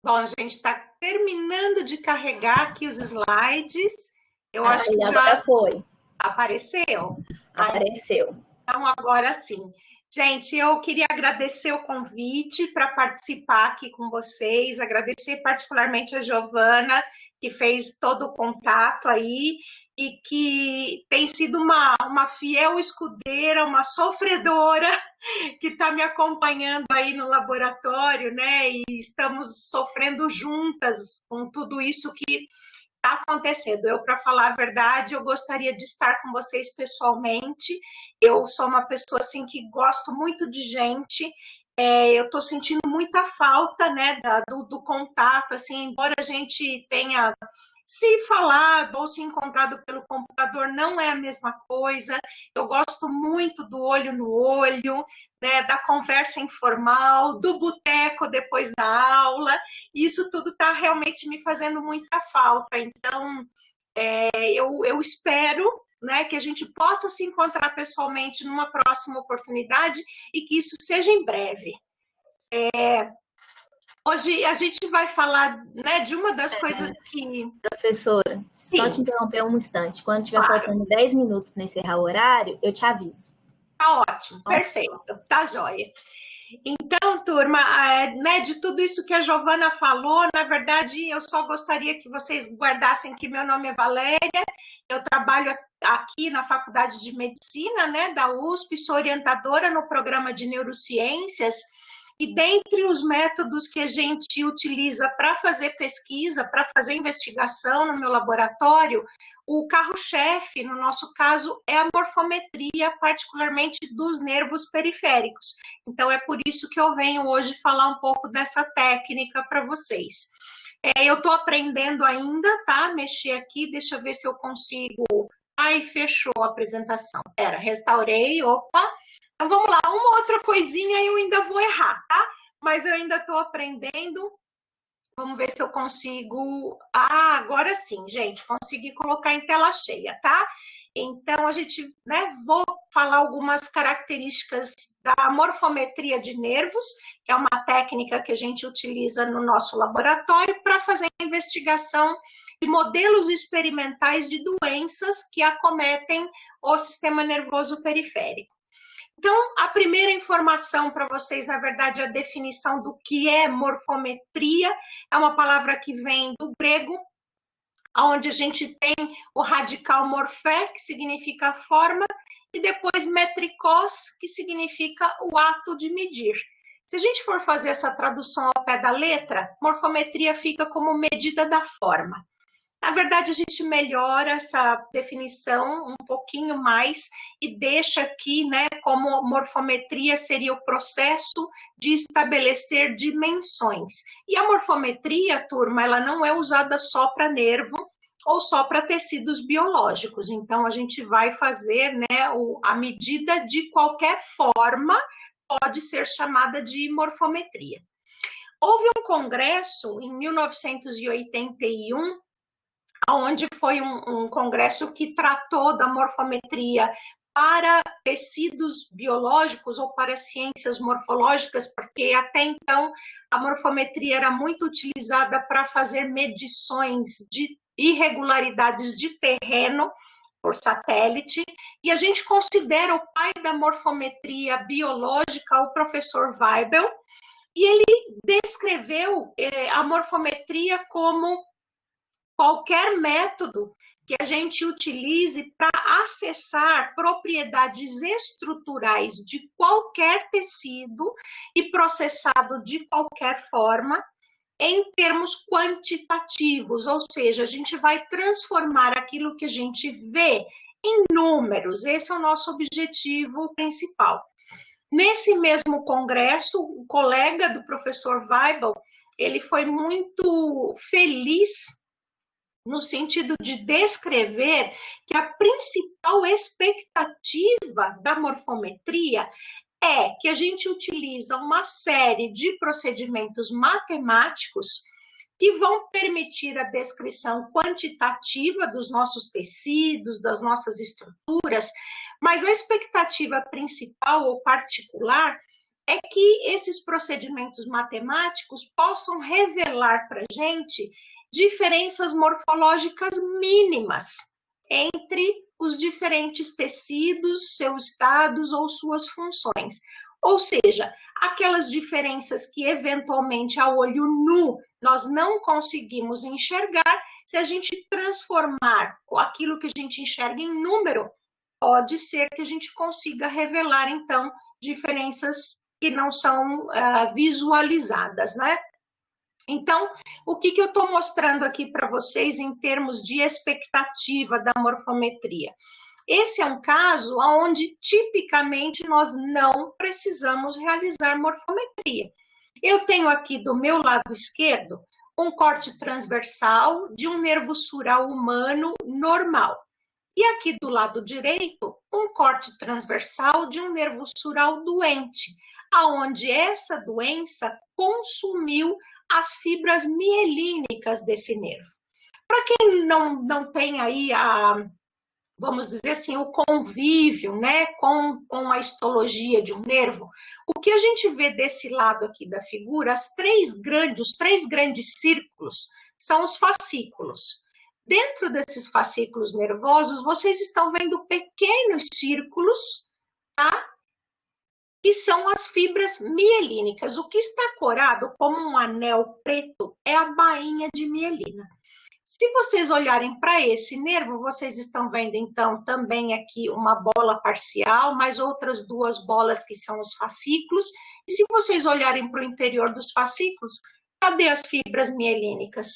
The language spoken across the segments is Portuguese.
Bom, a gente está terminando de carregar aqui os slides. Eu Ah, acho e que agora já foi. apareceu. Ah, Apareceu. então, agora sim. Gente, eu queria agradecer o convite para participar aqui com vocês, agradecer particularmente a Giovana, que fez todo o contato aí e que tem sido uma fiel escudeira, uma sofredora, que está me acompanhando aí no laboratório, né? E estamos sofrendo juntas com tudo isso que está acontecendo. Eu, para falar a verdade, eu gostaria de estar com vocês pessoalmente. Eu sou uma pessoa assim que gosto muito de gente. Eu estou sentindo muita falta, né, do contato, assim, embora a gente tenha se falado ou se encontrado pelo computador, não é a mesma coisa. Eu gosto muito do olho no olho, né, da conversa informal, do boteco depois da aula. Isso tudo está realmente me fazendo muita falta. Então, eu espero, né, que a gente possa se encontrar pessoalmente numa próxima oportunidade e que isso seja em breve. Hoje a gente vai falar, né, de uma das coisas que... Professora, só te Sim, interromper um instante. Quando tiver claro, faltando 10 minutos para encerrar o horário, eu te aviso. tá ótimo, Bom, perfeito, tá joia. Então, turma, né, de tudo isso que a Giovana falou, na verdade, eu só gostaria que vocês guardassem que meu nome é Valéria, eu trabalho aqui na Faculdade de Medicina, né, da USP, sou orientadora no programa de Neurociências, e dentre os métodos que a gente utiliza para fazer pesquisa, para fazer investigação no meu laboratório, o carro-chefe, no nosso caso, é a morfometria, particularmente dos nervos periféricos. Então, é por isso que eu venho hoje falar um pouco dessa técnica para vocês. Eu estou aprendendo ainda, tá? Mexer aqui, deixa eu ver se eu consigo. Ai, fechou a apresentação. Pera, restaurei, opa. Então, vamos lá, uma outra coisinha eu ainda vou errar, tá? Mas eu ainda estou aprendendo. Vamos ver se eu consigo. Ah, agora sim, gente, consegui colocar em tela cheia, tá? Então, a gente, né, vou falar algumas características da morfometria de nervos, que é uma técnica que a gente utiliza no nosso laboratório para fazer investigação de modelos experimentais de doenças que acometem o sistema nervoso periférico. Então, a primeira informação para vocês, na verdade, é a definição do que é morfometria. É uma palavra que vem do grego, onde a gente tem o radical morfé, que significa forma, e depois metrikos, que significa o ato de medir. Se a gente for fazer essa tradução ao pé da letra, morfometria fica como medida da forma. Na verdade, a gente melhora essa definição um pouquinho mais e deixa aqui, né, como morfometria seria o processo de estabelecer dimensões. E a morfometria, turma, ela não é usada só para nervo ou só para tecidos biológicos. Então, a gente vai fazer, né, a medida de qualquer forma pode ser chamada de morfometria. Houve um congresso em 1981 onde foi um congresso que tratou da morfometria para tecidos biológicos ou para ciências morfológicas, porque até então a morfometria era muito utilizada para fazer medições de irregularidades de terreno por satélite, e a gente considera o pai da morfometria biológica o professor Weibel, e ele descreveu a morfometria como qualquer método que a gente utilize para acessar propriedades estruturais de qualquer tecido e processado de qualquer forma em termos quantitativos, ou seja, a gente vai transformar aquilo que a gente vê em números. Esse é o nosso objetivo principal. Nesse mesmo congresso, o colega do professor Weibel, ele foi muito feliz no sentido de descrever que a principal expectativa da morfometria é que a gente utiliza uma série de procedimentos matemáticos que vão permitir a descrição quantitativa dos nossos tecidos, das nossas estruturas, mas a expectativa principal ou particular é que esses procedimentos matemáticos possam revelar para a gente diferenças morfológicas mínimas entre os diferentes tecidos, seus estados ou suas funções. Ou seja, aquelas diferenças que eventualmente a olho nu nós não conseguimos enxergar, se a gente transformar aquilo que a gente enxerga em número, pode ser que a gente consiga revelar, então, diferenças que não são visualizadas, né? Então, o que eu estou mostrando aqui para vocês em termos de expectativa da morfometria? Esse é um caso onde, tipicamente, nós não precisamos realizar morfometria. Eu tenho aqui do meu lado esquerdo um corte transversal de um nervo sural humano normal. E aqui do lado direito, um corte transversal de um nervo sural doente, aonde essa doença consumiu as fibras mielínicas desse nervo. Para quem não tem aí vamos dizer assim, o convívio, né, com a histologia de um nervo, o que a gente vê desse lado aqui da figura, os três grandes círculos são os fascículos. Dentro desses fascículos nervosos, vocês estão vendo pequenos círculos, tá? Que são as fibras mielínicas. O que está corado como um anel preto é a bainha de mielina. Se vocês olharem para esse nervo, vocês estão vendo, então, também aqui uma bola parcial, mais outras duas bolas que são os fascículos. E se vocês olharem para o interior dos fascículos, cadê as fibras mielínicas?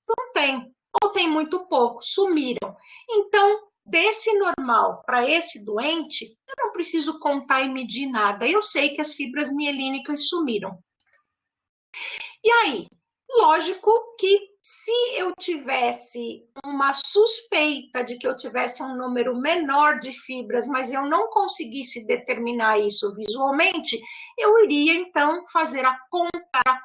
Não tem, ou tem muito pouco, sumiram. Então, desse normal para esse doente, eu não preciso contar e medir nada. Eu sei que as fibras mielínicas sumiram. E aí, lógico que se eu tivesse uma suspeita de que eu tivesse um número menor de fibras, mas eu não conseguisse determinar isso visualmente, eu iria então fazer a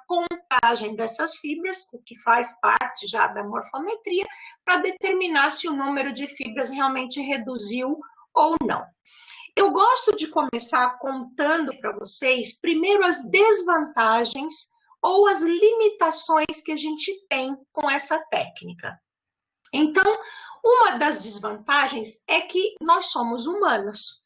contagem dessas fibras, o que faz parte já da morfometria, para determinar se o número de fibras realmente reduziu ou não. Eu gosto de começar contando para vocês, primeiro, as desvantagens ou as limitações que a gente tem com essa técnica. Então, uma das desvantagens é que nós somos humanos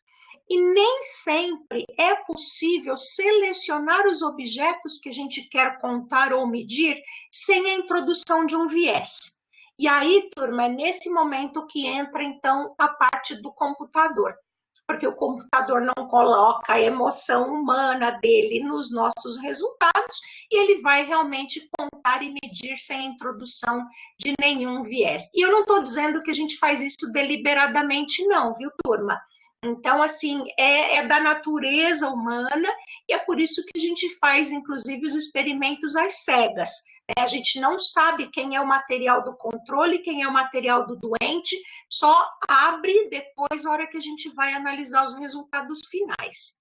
e nem sempre é possível selecionar os objetos que a gente quer contar ou medir sem a introdução de um viés. E aí, turma, é nesse momento que entra, então, a parte do computador. Porque o computador não coloca a emoção humana dele nos nossos resultados e ele vai realmente contar e medir sem a introdução de nenhum viés. E eu não estou dizendo que a gente faz isso deliberadamente, não, viu, turma? Então, assim, é da natureza humana e é por isso que a gente faz, inclusive, os experimentos às cegas. A gente não sabe quem é o material do controle, quem é o material do doente, só abre depois, na hora que a gente vai analisar os resultados finais.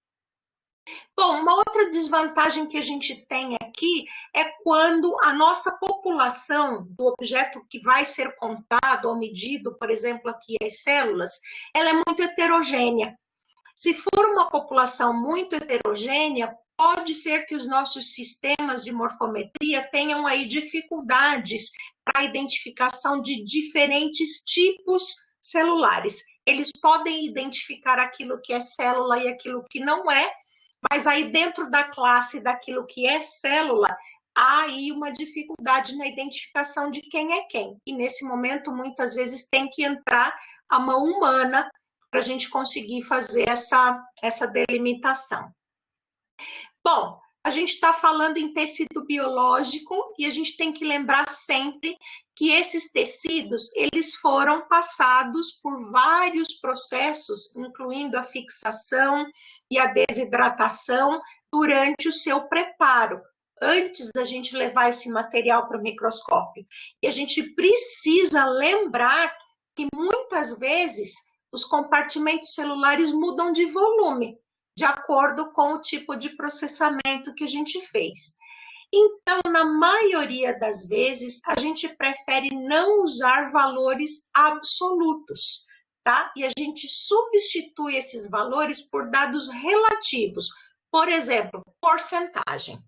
Bom, uma outra desvantagem que a gente tem aqui é quando a nossa população do objeto que vai ser contado ou medido, por exemplo, aqui as células, ela é muito heterogênea. Se for uma população muito heterogênea, pode ser que os nossos sistemas de morfometria tenham aí dificuldades para a identificação de diferentes tipos celulares. Eles podem identificar aquilo que é célula e aquilo que não é, mas aí dentro da classe daquilo que é célula, há aí uma dificuldade na identificação de quem é quem. E nesse momento, muitas vezes, tem que entrar a mão humana para a gente conseguir fazer essa delimitação. Bom, a gente está falando em tecido biológico e a gente tem que lembrar sempre que esses tecidos, eles foram passados por vários processos, incluindo a fixação e a desidratação durante o seu preparo, antes da gente levar esse material para o microscópio. E a gente precisa lembrar que muitas vezes os compartimentos celulares mudam de volume, de acordo com o tipo de processamento que a gente fez. Então, na maioria das vezes, a gente prefere não usar valores absolutos, tá? E a gente substitui esses valores por dados relativos, Por exemplo, porcentagem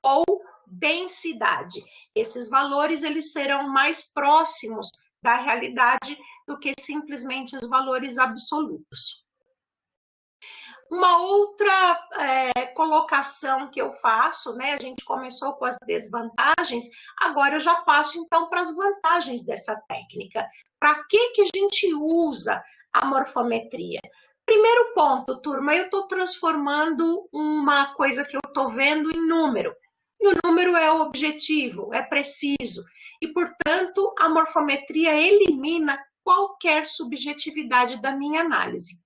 ou densidade. Esses valores eles serão mais próximos da realidade do que simplesmente os valores absolutos. Uma outra colocação que eu faço, né? A gente começou com as desvantagens, agora eu já passo então para as vantagens dessa técnica. Para que a gente usa a morfometria? Primeiro ponto, turma, eu estou transformando uma coisa que eu estou vendo em número. E o número é objetivo, é preciso. E, portanto, a morfometria elimina qualquer subjetividade da minha análise.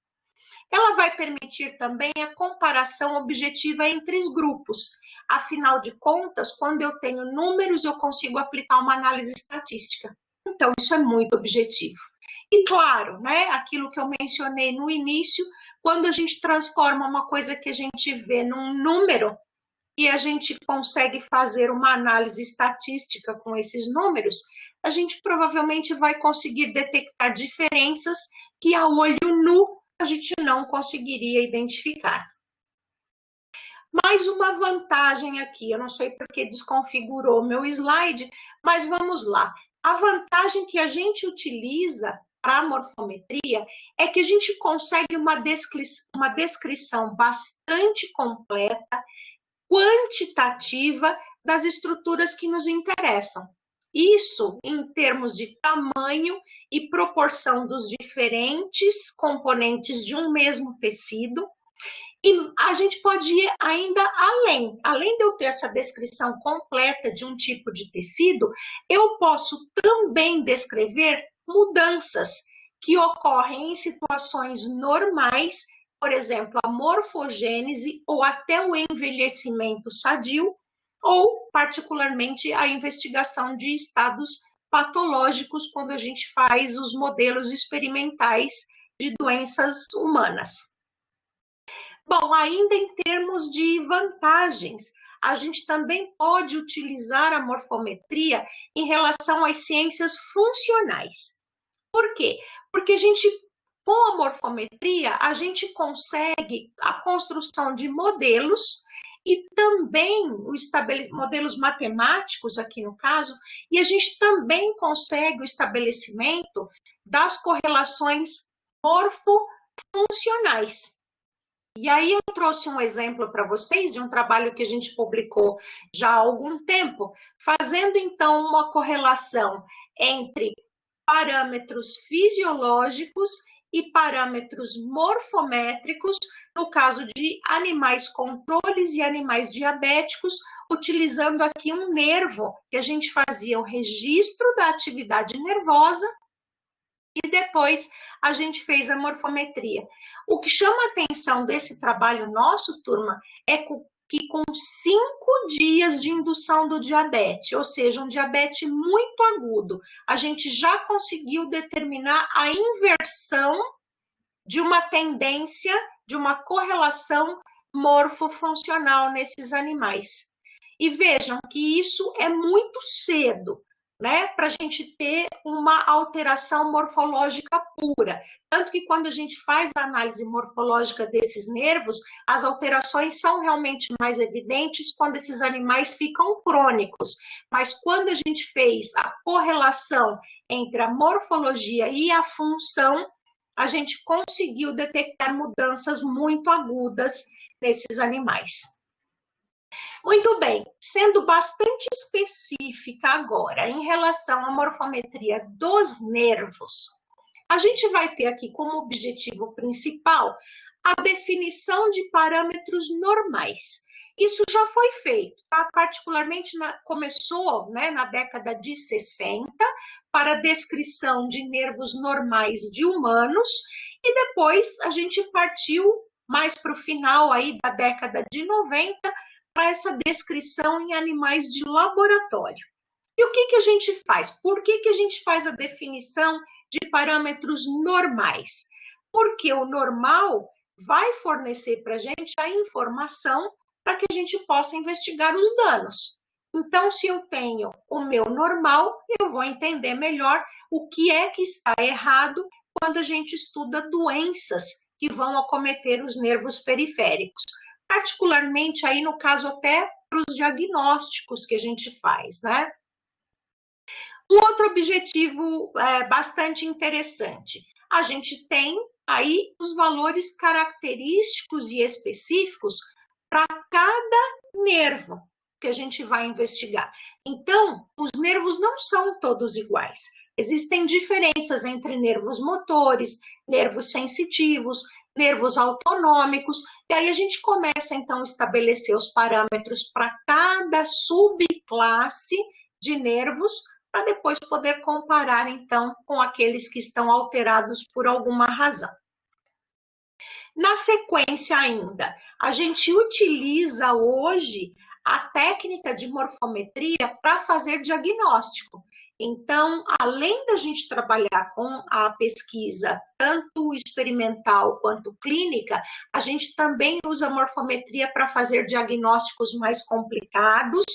Ela vai permitir também a comparação objetiva entre os grupos. Afinal de contas, quando eu tenho números, eu consigo aplicar uma análise estatística. Então, isso é muito objetivo. E claro, né, aquilo que eu mencionei no início, quando a gente transforma uma coisa que a gente vê num número e a gente consegue fazer uma análise estatística com esses números, a gente provavelmente vai conseguir detectar diferenças que a olho nu a gente não conseguiria identificar. Mais uma vantagem aqui, eu não sei porque desconfigurou meu slide, mas vamos lá. A vantagem que a gente utiliza para a morfometria é que a gente consegue uma descrição bastante completa, quantitativa das estruturas que nos interessam. Isso em termos de tamanho e proporção dos diferentes componentes de um mesmo tecido. E a gente pode ir ainda além. Além de eu ter essa descrição completa de um tipo de tecido, eu posso também descrever mudanças que ocorrem em situações normais, por exemplo, a morfogênese ou até o envelhecimento sadio, ou, particularmente, a investigação de estados patológicos quando a gente faz os modelos experimentais de doenças humanas. Bom, ainda em termos de vantagens, a gente também pode utilizar a morfometria em relação às ciências funcionais. Por quê? Porque com a morfometria, a gente consegue a construção de modelos e também modelos matemáticos, aqui no caso, e a gente também consegue o estabelecimento das correlações morfofuncionais. E aí eu trouxe um exemplo para vocês de um trabalho que a gente publicou já há algum tempo, fazendo então uma correlação entre parâmetros fisiológicos e parâmetros morfométricos, no caso de animais controles e animais diabéticos, utilizando aqui um nervo, que a gente fazia o registro da atividade nervosa e depois a gente fez a morfometria. O que chama a atenção desse trabalho nosso, turma, é que com 5 dias de indução do diabetes, ou seja, um diabetes muito agudo, a gente já conseguiu determinar a inversão de uma tendência, de uma correlação morfofuncional nesses animais. E vejam que isso é muito cedo, né, para a gente ter uma alteração morfológica pura. Tanto que quando a gente faz a análise morfológica desses nervos, as alterações são realmente mais evidentes quando esses animais ficam crônicos. Mas quando a gente fez a correlação entre a morfologia e a função, a gente conseguiu detectar mudanças muito agudas nesses animais. Muito bem, sendo bastante específica agora em relação à morfometria dos nervos, a gente vai ter aqui como objetivo principal a definição de parâmetros normais. Isso já foi feito, tá? Particularmente começou, né, na década de 60 para a descrição de nervos normais de humanos e depois a gente partiu mais para o final aí da década de 90 para essa descrição em animais de laboratório. E o que a gente faz? Por que a gente faz a definição de parâmetros normais? Porque o normal vai fornecer para a gente a informação para que a gente possa investigar os danos. Então, se eu tenho o meu normal, eu vou entender melhor o que é que está errado quando a gente estuda doenças que vão acometer os nervos periféricos. particularmente aí no caso até para os diagnósticos que a gente faz, né? Um outro objetivo bastante interessante, a gente tem aí os valores característicos e específicos para cada nervo que a gente vai investigar. Então, os nervos não são todos iguais. Existem diferenças entre nervos motores, nervos sensitivos, nervos autonômicos, e aí a gente começa, então, a estabelecer os parâmetros para cada subclasse de nervos, para depois poder comparar, então, com aqueles que estão alterados por alguma razão. Na sequência ainda, a gente utiliza hoje a técnica de morfometria para fazer diagnóstico. Então, além da gente trabalhar com a pesquisa, tanto experimental quanto clínica, a gente também usa a morfometria para fazer diagnósticos mais complicados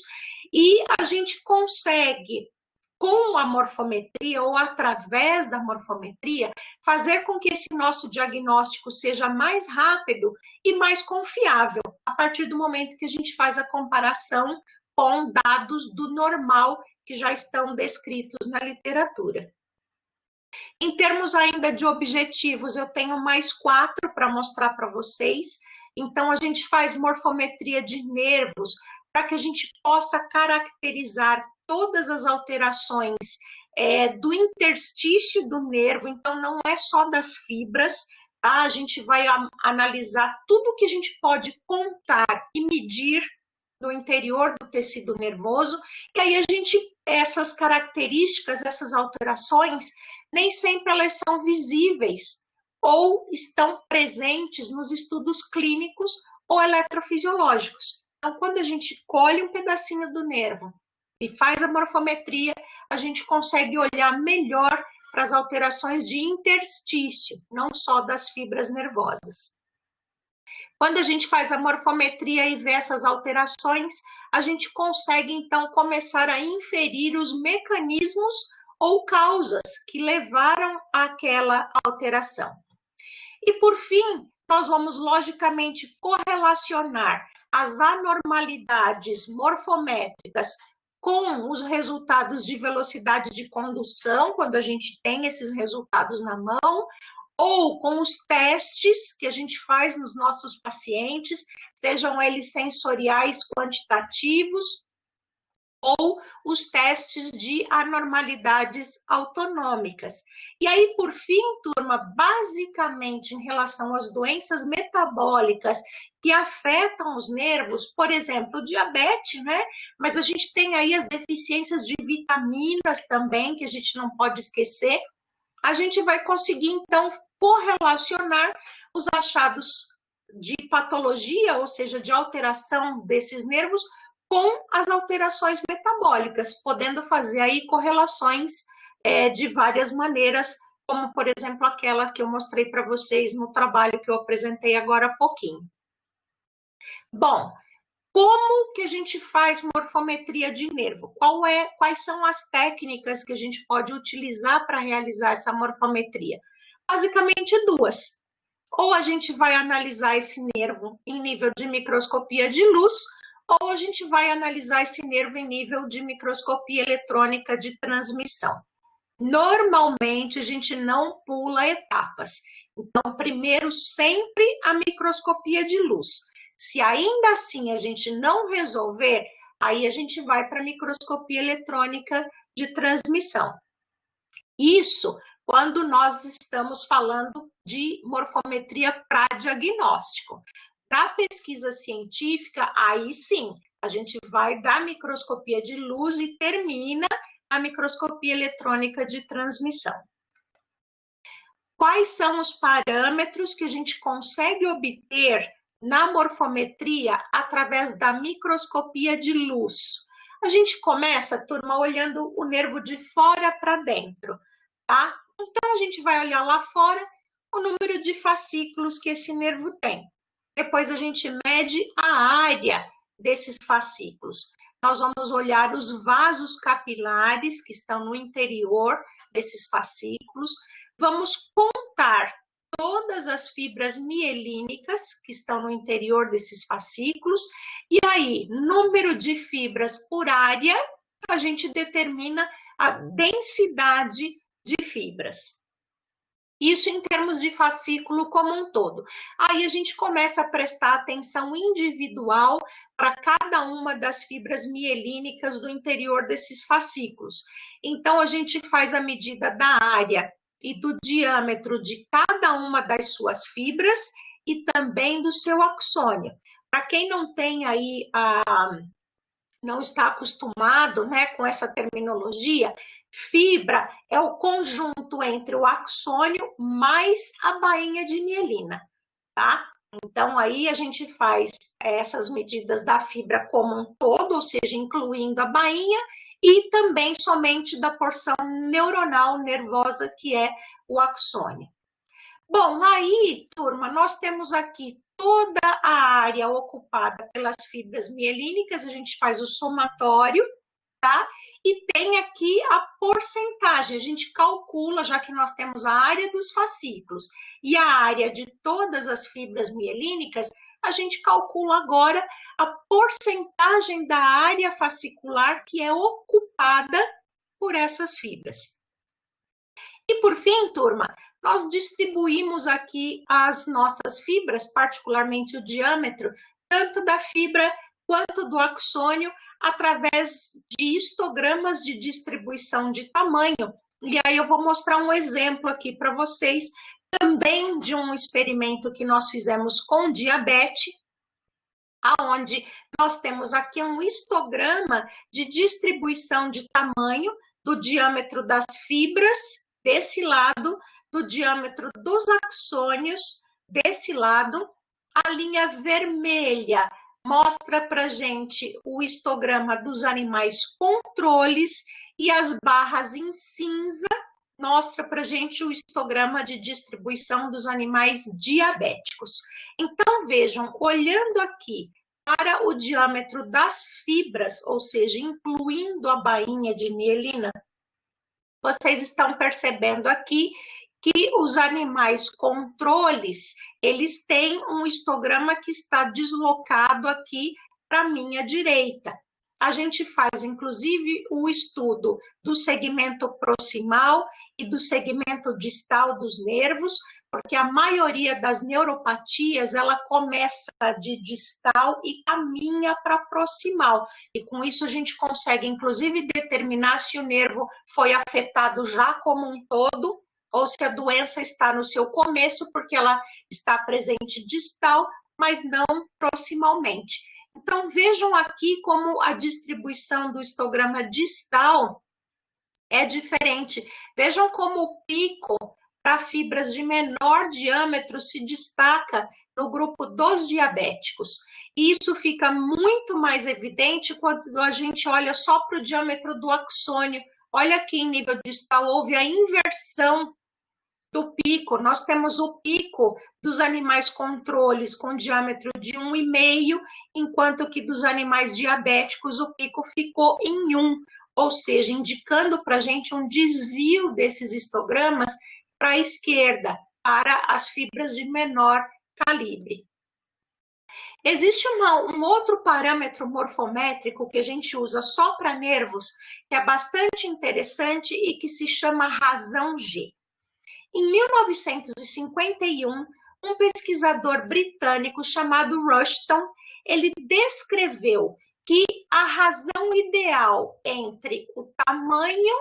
e a gente consegue, com a morfometria ou através da morfometria, fazer com que esse nosso diagnóstico seja mais rápido e mais confiável, a partir do momento que a gente faz a comparação com dados do normal que já estão descritos na literatura. Em termos ainda de objetivos, eu tenho mais 4 para mostrar para vocês. Então, a gente faz morfometria de nervos para que a gente possa caracterizar todas as alterações do interstício do nervo. Então, não é só das fibras, tá? A gente vai analisar tudo que a gente pode contar e medir no interior do tecido nervoso, e aí a gente, essas características, essas alterações, nem sempre elas são visíveis ou estão presentes nos estudos clínicos ou eletrofisiológicos. Então, quando a gente colhe um pedacinho do nervo e faz a morfometria, a gente consegue olhar melhor para as alterações de interstício, não só das fibras nervosas. Quando a gente faz a morfometria e vê essas alterações, a gente consegue, então, começar a inferir os mecanismos ou causas que levaram àquela alteração. E, por fim, nós vamos, logicamente, correlacionar as anormalidades morfométricas com os resultados de velocidade de condução, quando a gente tem esses resultados na mão, ou com os testes que a gente faz nos nossos pacientes, sejam eles sensoriais quantitativos, ou os testes de anormalidades autonômicas. E aí, por fim, turma, basicamente em relação às doenças metabólicas que afetam os nervos, por exemplo, o diabetes, né? Mas a gente tem aí as deficiências de vitaminas também, que a gente não pode esquecer. A gente vai conseguir, então, correlacionar os achados de patologia, ou seja, de alteração desses nervos, com as alterações metabólicas, podendo fazer aí correlações de várias maneiras, como, por exemplo, aquela que eu mostrei para vocês no trabalho que eu apresentei agora há pouquinho. Bom, como que a gente faz morfometria de nervo? Quais são as técnicas que a gente pode utilizar para realizar essa morfometria? Basicamente 2. Ou a gente vai analisar esse nervo em nível de microscopia de luz, ou a gente vai analisar esse nervo em nível de microscopia eletrônica de transmissão. Normalmente, a gente não pula etapas. Então, primeiro, sempre a microscopia de luz. Se ainda assim a gente não resolver, aí a gente vai para a microscopia eletrônica de transmissão. Isso quando nós estamos falando de morfometria para diagnóstico. Para pesquisa científica, aí sim, a gente vai da microscopia de luz e termina a microscopia eletrônica de transmissão. Quais são os parâmetros que a gente consegue obter na morfometria através da microscopia de luz? A gente começa, turma, olhando o nervo de fora para dentro, tá? Então, a gente vai olhar lá fora o número de fascículos que esse nervo tem. Depois, a gente mede a área desses fascículos. Nós vamos olhar os vasos capilares que estão no interior desses fascículos. Vamos contar todas as fibras mielínicas que estão no interior desses fascículos, e aí, número de fibras por área, a gente determina a densidade de fibras. Isso em termos de fascículo como um todo. Aí a gente começa a prestar atenção individual para cada uma das fibras mielínicas do interior desses fascículos. Então, a gente faz a medida da área e do diâmetro de cada uma das suas fibras e também do seu axônio. Para quem não tem aí não está acostumado, né, com essa terminologia, fibra é o conjunto entre o axônio mais a bainha de mielina, tá? Então, aí a gente faz essas medidas da fibra como um todo, ou seja, incluindo a bainha, e também somente da porção neuronal nervosa, que é o axônio. Bom, aí, turma, nós temos aqui toda a área ocupada pelas fibras mielínicas, a gente faz o somatório, tá? E tem aqui a porcentagem, a gente calcula, já que nós temos a área dos fascículos e a área de todas as fibras mielínicas, a gente calcula agora a porcentagem da área fascicular que é ocupada por essas fibras. E por fim, turma, nós distribuímos aqui as nossas fibras, particularmente o diâmetro, tanto da fibra quanto do axônio, através de histogramas de distribuição de tamanho. E aí eu vou mostrar um exemplo aqui para vocês, também de um experimento que nós fizemos com diabetes, aonde nós temos aqui um histograma de distribuição de tamanho do diâmetro das fibras, desse lado, do diâmetro dos axônios, desse lado. A linha vermelha mostra para a gente o histograma dos animais controles e as barras em cinza mostra para a gente o histograma de distribuição dos animais diabéticos. Então, vejam, olhando aqui para o diâmetro das fibras, ou seja, incluindo a bainha de mielina, vocês estão percebendo aqui que os animais controles, eles têm um histograma que está deslocado aqui para a minha direita. A gente faz, inclusive, o estudo do segmento proximal e do segmento distal dos nervos, porque a maioria das neuropatias, ela começa de distal e caminha para proximal. E com isso a gente consegue, inclusive, determinar se o nervo foi afetado já como um todo, ou se a doença está no seu começo, porque ela está presente distal, mas não proximalmente. Então, vejam aqui como a distribuição do histograma distal é diferente. Vejam como o pico para fibras de menor diâmetro se destaca no grupo dos diabéticos. E isso fica muito mais evidente quando a gente olha só para o diâmetro do axônio. Olha aqui em nível distal, houve a inversão do pico. Nós temos o pico dos animais controles com diâmetro de 1,5, enquanto que dos animais diabéticos o pico ficou em 1, ou seja, indicando para a gente um desvio desses histogramas para a esquerda, para as fibras de menor calibre. Existe um outro parâmetro morfométrico que a gente usa só para nervos, que é bastante interessante e que se chama razão G. Em 1951, um pesquisador britânico chamado Rushton, ele descreveu que a razão ideal entre o tamanho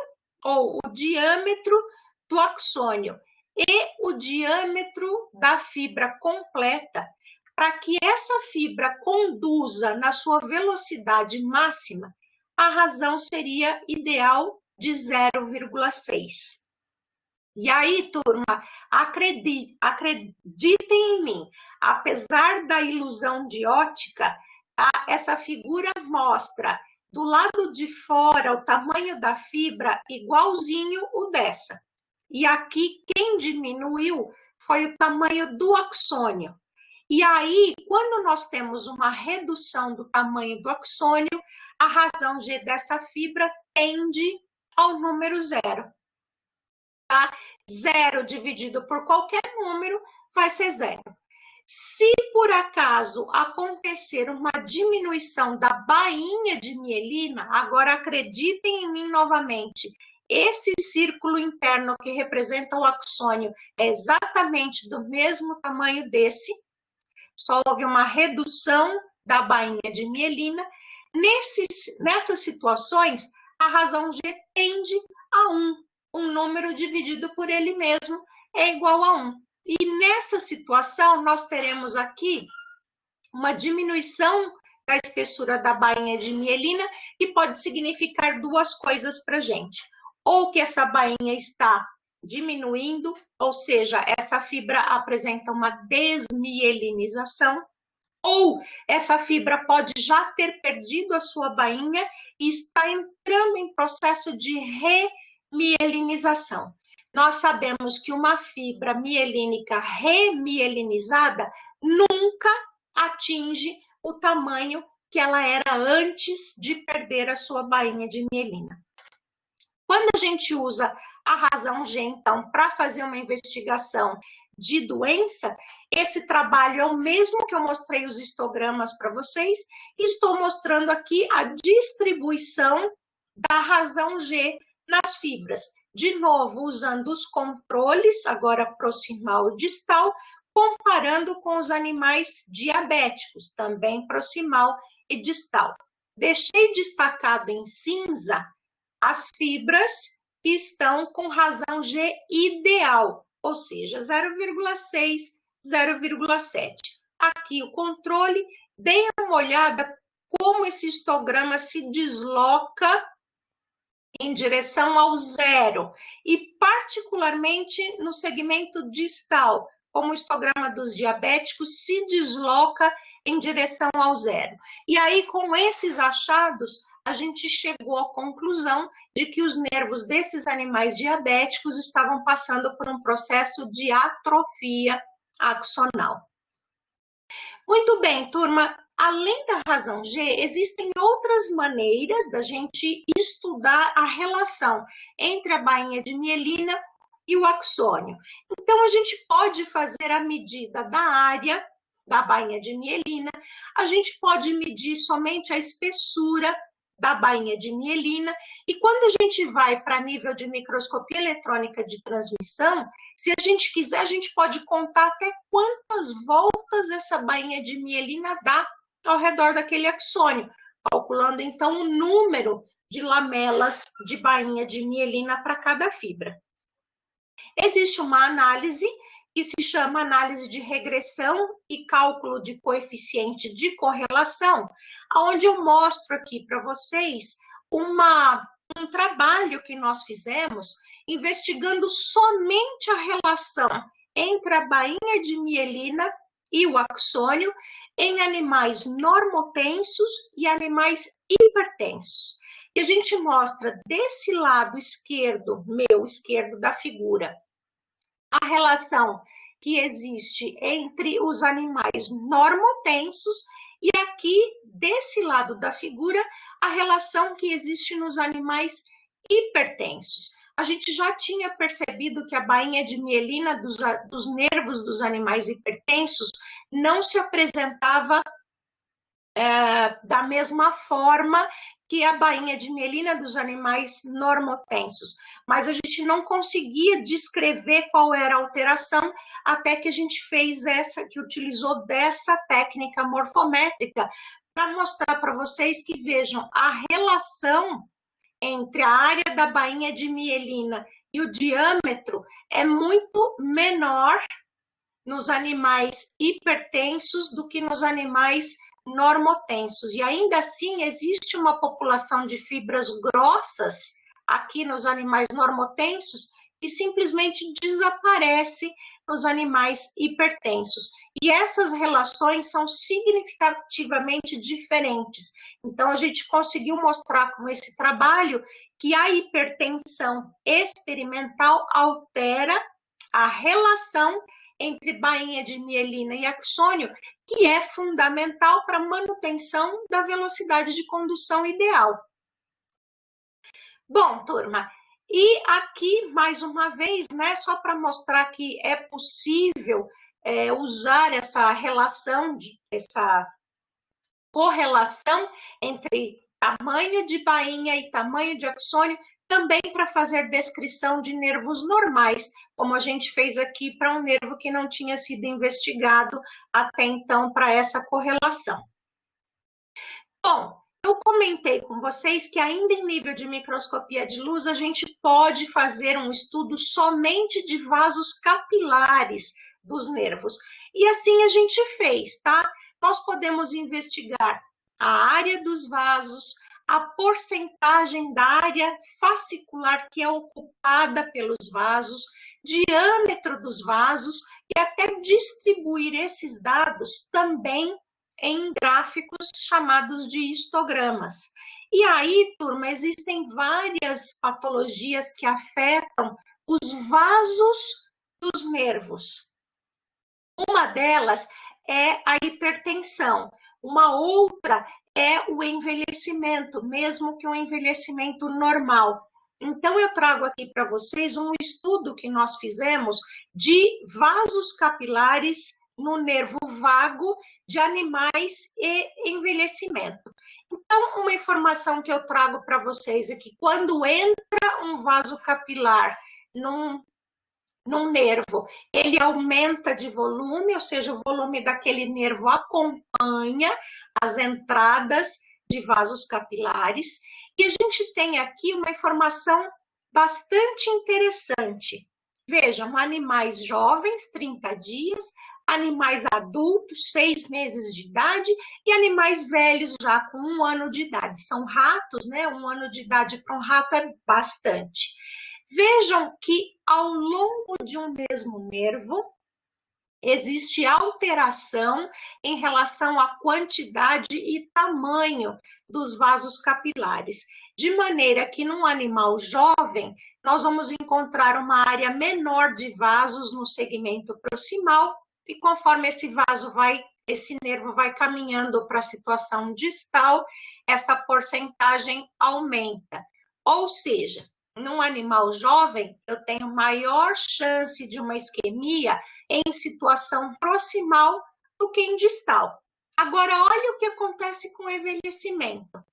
ou o diâmetro do axônio e o diâmetro da fibra completa, para que essa fibra conduza na sua velocidade máxima, a razão seria ideal de 0,6. E aí, turma, acreditem em mim, apesar da ilusão de ótica, essa figura mostra do lado de fora o tamanho da fibra igualzinho o dessa. E aqui, quem diminuiu foi o tamanho do axônio. E aí, quando nós temos uma redução do tamanho do axônio, a razão G dessa fibra tende ao número 0. Tá? 0 dividido por qualquer número vai ser 0. Se por acaso acontecer uma diminuição da bainha de mielina, agora acreditem em mim novamente, esse círculo interno que representa o axônio é exatamente do mesmo tamanho desse, só houve uma redução da bainha de mielina. Nessas situações, a razão G tende a 1. Um número dividido por ele mesmo é igual a 1. E nessa situação, nós teremos aqui uma diminuição da espessura da bainha de mielina, que pode significar duas coisas para a gente. Ou que essa bainha está diminuindo, ou seja, essa fibra apresenta uma desmielinização, ou essa fibra pode já ter perdido a sua bainha e está entrando em processo de remielinização. Nós sabemos que uma fibra mielínica remielinizada nunca atinge o tamanho que ela era antes de perder a sua bainha de mielina. Quando a gente usa a razão G, então, para fazer uma investigação de doença, esse trabalho é o mesmo que eu mostrei os histogramas para vocês, e estou mostrando aqui a distribuição da razão G nas fibras. De novo, usando os controles, agora proximal e distal, comparando com os animais diabéticos, também proximal e distal. Deixei destacado em cinza as fibras que estão com razão G ideal, ou seja, 0,6, 0,7. Aqui o controle, deem uma olhada como esse histograma se desloca em direção ao 0, e particularmente no segmento distal, como o histograma dos diabéticos se desloca em direção ao 0. E aí, com esses achados, a gente chegou à conclusão de que os nervos desses animais diabéticos estavam passando por um processo de atrofia axonal. Muito bem, turma. Além da razão G, existem outras maneiras da gente estudar a relação entre a bainha de mielina e o axônio. Então, a gente pode fazer a medida da área da bainha de mielina, a gente pode medir somente a espessura da bainha de mielina, e quando a gente vai para nível de microscopia eletrônica de transmissão, se a gente quiser, a gente pode contar até quantas voltas essa bainha de mielina dá ao redor daquele axônio, calculando então o número de lamelas de bainha de mielina para cada fibra. Existe uma análise que se chama análise de regressão e cálculo de coeficiente de correlação, onde eu mostro aqui para vocês um trabalho que nós fizemos investigando somente a relação entre a bainha de mielina e o axônio em animais normotensos e animais hipertensos. E a gente mostra desse lado esquerdo, meu esquerdo da figura, a relação que existe entre os animais normotensos e aqui, desse lado da figura, a relação que existe nos animais hipertensos. A gente já tinha percebido que a bainha de mielina dos nervos dos animais hipertensos não se apresentava da mesma forma que a bainha de mielina dos animais normotensos, mas a gente não conseguia descrever qual era a alteração até que a gente fez que utilizou dessa técnica morfométrica para mostrar para vocês que vejam a relação entre a área da bainha de mielina e o diâmetro é muito menor nos animais hipertensos do que nos animais normotensos. E ainda assim existe uma população de fibras grossas aqui nos animais normotensos que simplesmente desaparece nos animais hipertensos. E essas relações são significativamente diferentes. Então, a gente conseguiu mostrar com esse trabalho que a hipertensão experimental altera a relação entre bainha de mielina e axônio, que é fundamental para a manutenção da velocidade de condução ideal. Bom, turma, E aqui, mais uma vez, né, só para mostrar que é possível usar essa relação, essa correlação entre tamanho de bainha e tamanho de axônio, também para fazer descrição de nervos normais, como a gente fez aqui para um nervo que não tinha sido investigado até então para essa correlação. Bom, eu comentei com vocês que ainda em nível de microscopia de luz, a gente pode fazer um estudo somente de vasos capilares dos nervos. E assim a gente fez, tá? Nós podemos investigar a área dos vasos, a porcentagem da área fascicular que é ocupada pelos vasos, diâmetro dos vasos e até distribuir esses dados também em gráficos chamados de histogramas. E aí, turma, existem várias patologias que afetam os vasos dos nervos. Uma delas é a hipertensão, uma outra é o envelhecimento, mesmo que um envelhecimento normal. Então, eu trago aqui para vocês um estudo que nós fizemos de vasos capilares no nervo vago de animais e envelhecimento. Então, uma informação que eu trago para vocês é que quando entra um vaso capilar num nervo, ele aumenta de volume, ou seja, o volume daquele nervo acompanha as entradas de vasos capilares. E a gente tem aqui uma informação bastante interessante. Vejam, animais jovens, 30 dias, animais adultos, 6 meses de idade, e animais velhos já com 1 ano de idade. São ratos, né? 1 ano de idade para um rato é bastante. Vejam que ao longo de um mesmo nervo, existe alteração em relação à quantidade e tamanho dos vasos capilares, de maneira que num animal jovem, nós vamos encontrar uma área menor de vasos no segmento proximal, e conforme esse nervo vai caminhando para a situação distal, essa porcentagem aumenta. Ou seja, num animal jovem, eu tenho maior chance de uma isquemia em situação proximal do que em distal. Agora, olha o que acontece com o envelhecimento.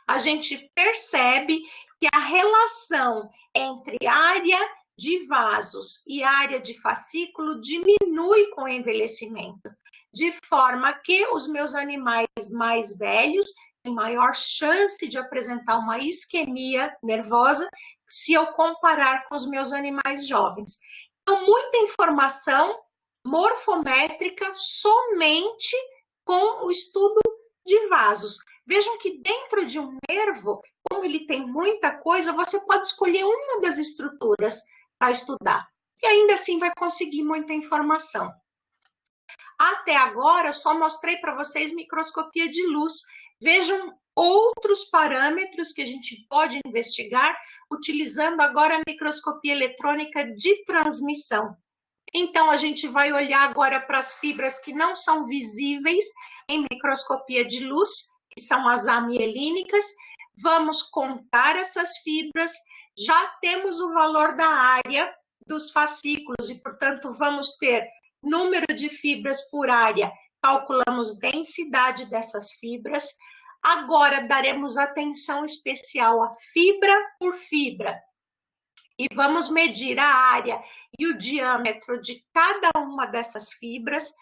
A gente percebe que a relação entre área de vasos e área de fascículo diminui com o envelhecimento, de forma que os meus animais mais velhos têm maior chance de apresentar uma isquemia nervosa se eu comparar com os meus animais jovens. Então, muita informação morfométrica somente com o estudo de vasos. Vejam que dentro de um nervo, como ele tem muita coisa, você pode escolher uma das estruturas para estudar. E ainda assim vai conseguir muita informação. Até agora, eu só mostrei para vocês microscopia de luz. Vejam outros parâmetros que a gente pode investigar utilizando agora a microscopia eletrônica de transmissão. Então, a gente vai olhar agora para as fibras que não são visíveis em microscopia de luz, que são as amielínicas. Vamos contar essas fibras. Já temos o valor da área dos fascículos e, portanto, vamos ter número de fibras por área. Calculamos densidade dessas fibras. Agora, daremos atenção especial a fibra por fibra. E vamos medir a área e o diâmetro de cada uma dessas fibras.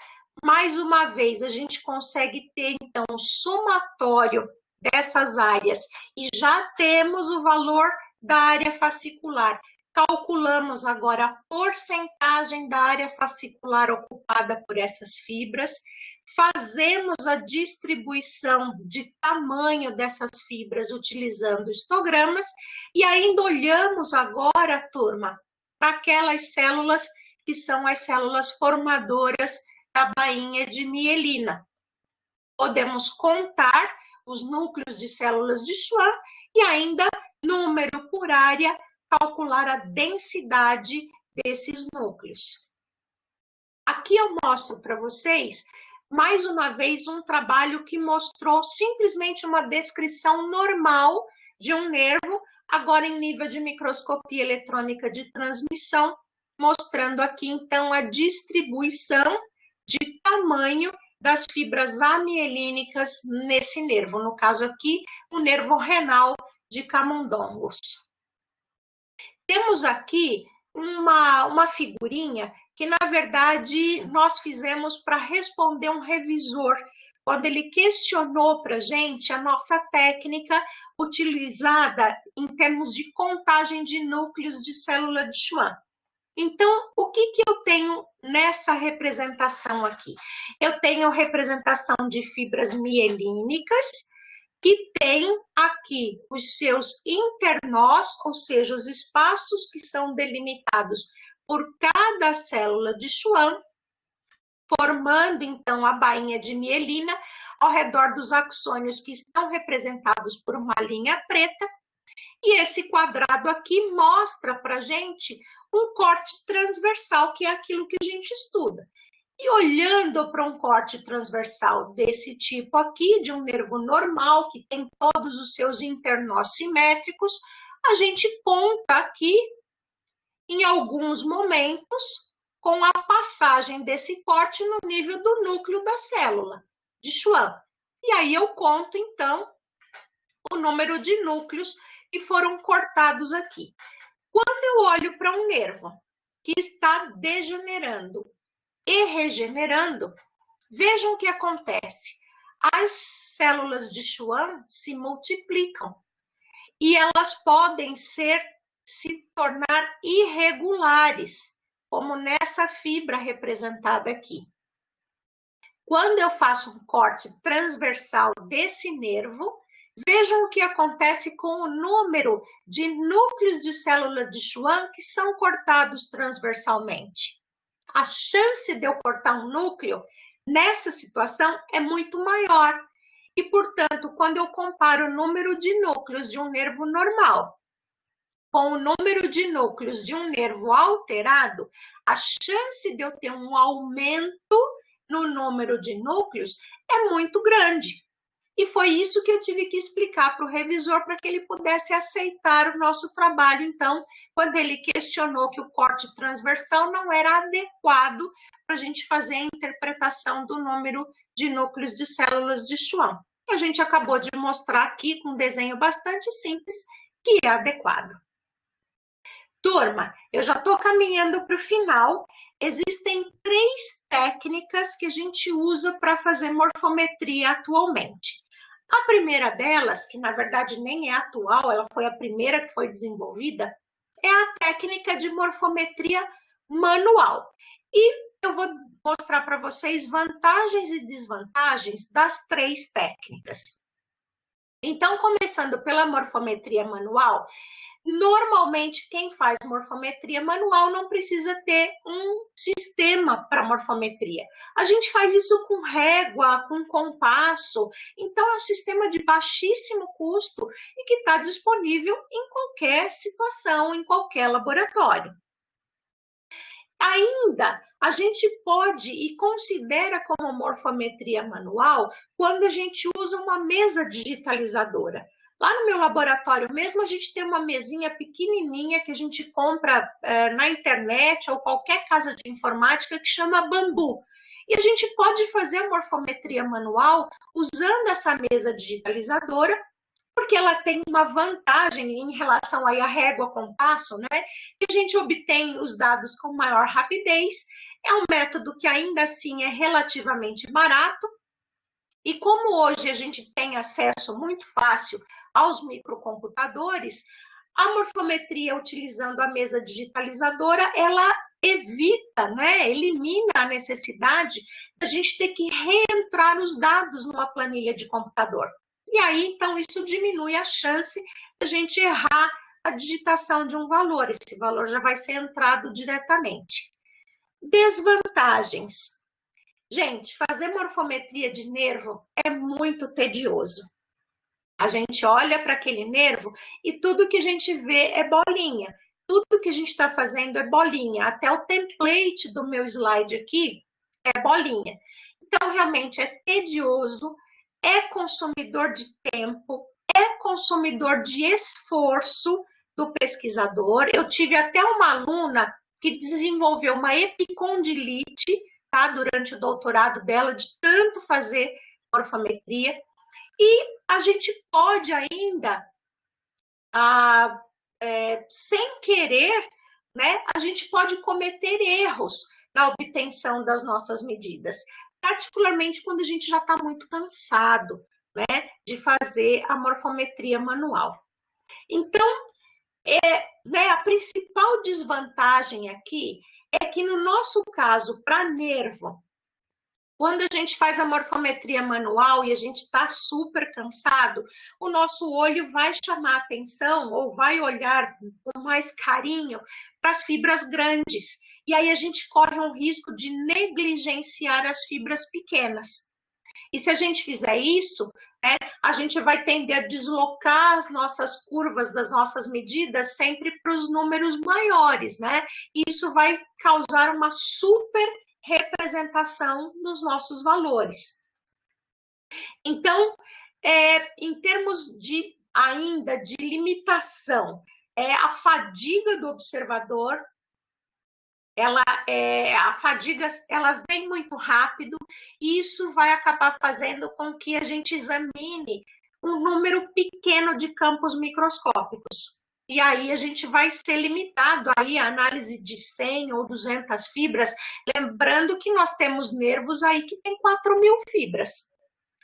Mais uma vez, a gente consegue ter, então, o somatório dessas áreas. E já temos o valor da área fascicular. Calculamos agora a porcentagem da área fascicular ocupada por essas fibras. Fazemos a distribuição de tamanho dessas fibras utilizando histogramas e ainda olhamos agora, turma, para aquelas células que são as células formadoras da bainha de mielina. Podemos contar os núcleos de células de Schwann e ainda, número por área, calcular a densidade desses núcleos. Aqui eu mostro para vocês mais uma vez um trabalho que mostrou simplesmente uma descrição normal de um nervo agora em nível de microscopia eletrônica de transmissão, mostrando aqui, então, a distribuição de tamanho das fibras amielínicas nesse nervo, no caso aqui, o nervo renal de camundongos. Temos aqui uma figurinha que, na verdade, nós fizemos para responder um revisor, quando ele questionou para a gente a nossa técnica utilizada em termos de contagem de núcleos de célula de Schwann. Então, o que eu tenho nessa representação aqui? Eu tenho representação de fibras mielínicas, que tem aqui os seus internós, ou seja, os espaços que são delimitados por cada célula de Schwann, formando, então, a bainha de mielina ao redor dos axônios que estão representados por uma linha preta. E esse quadrado aqui mostra para a gente um corte transversal, que é aquilo que a gente estuda. E olhando para um corte transversal desse tipo aqui, de um nervo normal, que tem todos os seus internós simétricos, a gente conta aqui, em alguns momentos, com a passagem desse corte no nível do núcleo da célula de Schwann. E aí eu conto, então, o número de núcleos que foram cortados aqui. Quando eu olho para um nervo que está degenerando e regenerando, vejam o que acontece. As células de Schwann se multiplicam e elas podem se tornar irregulares, como nessa fibra representada aqui. Quando eu faço um corte transversal desse nervo, vejam o que acontece com o número de núcleos de célula de Schwann que são cortados transversalmente. A chance de eu cortar um núcleo nessa situação é muito maior. E, portanto, quando eu comparo o número de núcleos de um nervo normal com o número de núcleos de um nervo alterado, a chance de eu ter um aumento no número de núcleos é muito grande. E foi isso que eu tive que explicar para o revisor, para que ele pudesse aceitar o nosso trabalho, então, quando ele questionou que o corte transversal não era adequado para a gente fazer a interpretação do número de núcleos de células de Schwann. A gente acabou de mostrar aqui, com um desenho bastante simples, que é adequado. Turma, eu já estou caminhando para o final. Existem 3 técnicas que a gente usa para fazer morfometria atualmente. A primeira delas, que na verdade nem é atual, ela foi a primeira que foi desenvolvida, é a técnica de morfometria manual. E eu vou mostrar para vocês vantagens e desvantagens das 3 técnicas. Então, começando pela morfometria manual, normalmente, quem faz morfometria manual não precisa ter um sistema para morfometria. A gente faz isso com régua, com compasso. Então, é um sistema de baixíssimo custo e que está disponível em qualquer situação, em qualquer laboratório. Ainda, a gente pode e considera como morfometria manual quando a gente usa uma mesa digitalizadora. Lá no meu laboratório mesmo, a gente tem uma mesinha pequenininha que a gente compra na internet ou qualquer casa de informática que chama Bambu. E a gente pode fazer a morfometria manual usando essa mesa digitalizadora, porque ela tem uma vantagem em relação aí à régua compasso, né? Que a gente obtém os dados com maior rapidez. É um método que ainda assim é relativamente barato. E como hoje a gente tem acesso muito fácil aos microcomputadores, a morfometria utilizando a mesa digitalizadora, ela evita, né, elimina a necessidade da gente ter que reentrar os dados numa planilha de computador. E aí, então, isso diminui a chance da gente errar a digitação de um valor. Esse valor já vai ser entrado diretamente. Desvantagens. Gente, fazer morfometria de nervo é muito tedioso. A gente olha para aquele nervo e tudo que a gente vê é bolinha. Tudo que a gente está fazendo é bolinha. Até o template do meu slide aqui é bolinha. Então, realmente é tedioso, é consumidor de tempo, é consumidor de esforço do pesquisador. Eu tive até uma aluna que desenvolveu uma epicondilite, tá, durante o doutorado dela, de tanto fazer morfometria. E a gente pode ainda, sem querer, né, a gente pode cometer erros na obtenção das nossas medidas, particularmente quando a gente já está muito cansado, né, de fazer a morfometria manual. Então, né, a principal desvantagem aqui é que, no nosso caso, para nervo, quando a gente faz a morfometria manual e a gente está super cansado, o nosso olho vai chamar atenção ou vai olhar com mais carinho para as fibras grandes. E aí a gente corre um risco de negligenciar as fibras pequenas. E se a gente fizer isso, né, a gente vai tender a deslocar as nossas curvas das nossas medidas sempre para os números maiores, né? E isso vai causar uma super representação dos nossos valores. Então, em termos de ainda de limitação, a fadiga do observador, a fadiga ela vem muito rápido e isso vai acabar fazendo com que a gente examine um número pequeno de campos microscópicos. E aí a gente vai ser limitado aí à análise de 100 ou 200 fibras, lembrando que nós temos nervos aí que tem 4.000 fibras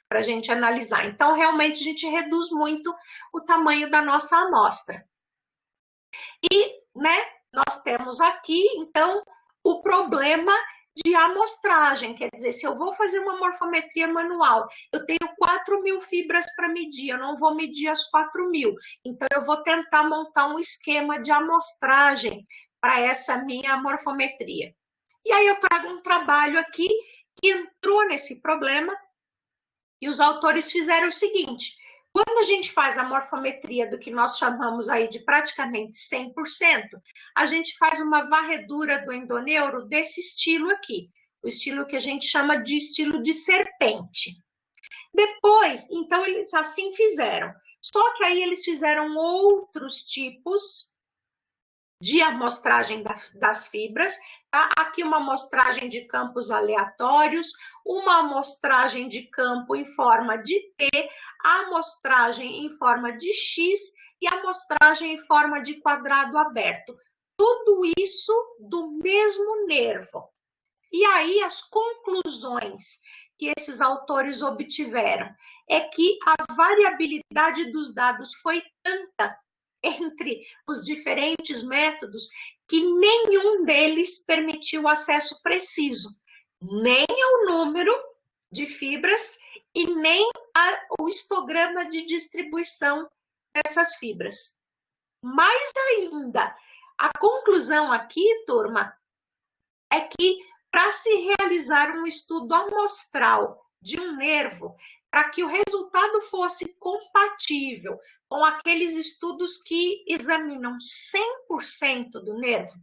para a gente analisar. Então, realmente, a gente reduz muito o tamanho da nossa amostra. E, né, nós temos aqui, então, o problema de amostragem, quer dizer, se eu vou fazer uma morfometria manual, eu tenho 4.000 fibras para medir, eu não vou medir as 4.000, então eu vou tentar montar um esquema de amostragem para essa minha morfometria. E aí eu trago um trabalho aqui que entrou nesse problema e os autores fizeram o seguinte: quando a gente faz a morfometria do que nós chamamos aí de praticamente 100%, a gente faz uma varredura do endoneuro desse estilo aqui, o estilo que a gente chama de estilo de serpente. Depois, então, eles assim fizeram. Só que aí eles fizeram outros tipos de amostragem das fibras, tá? Aqui uma amostragem de campos aleatórios, uma amostragem de campo em forma de T, a amostragem em forma de X e a amostragem em forma de quadrado aberto. Tudo isso do mesmo nervo. E aí as conclusões que esses autores obtiveram é que a variabilidade dos dados foi tanta entre os diferentes métodos que nenhum deles permitiu acesso preciso, nem ao número de fibras e nem ao histograma de distribuição dessas fibras. Mais ainda, a conclusão aqui, turma, é que para se realizar um estudo amostral de um nervo, para que o resultado fosse compatível com aqueles estudos que examinam 100% do nervo,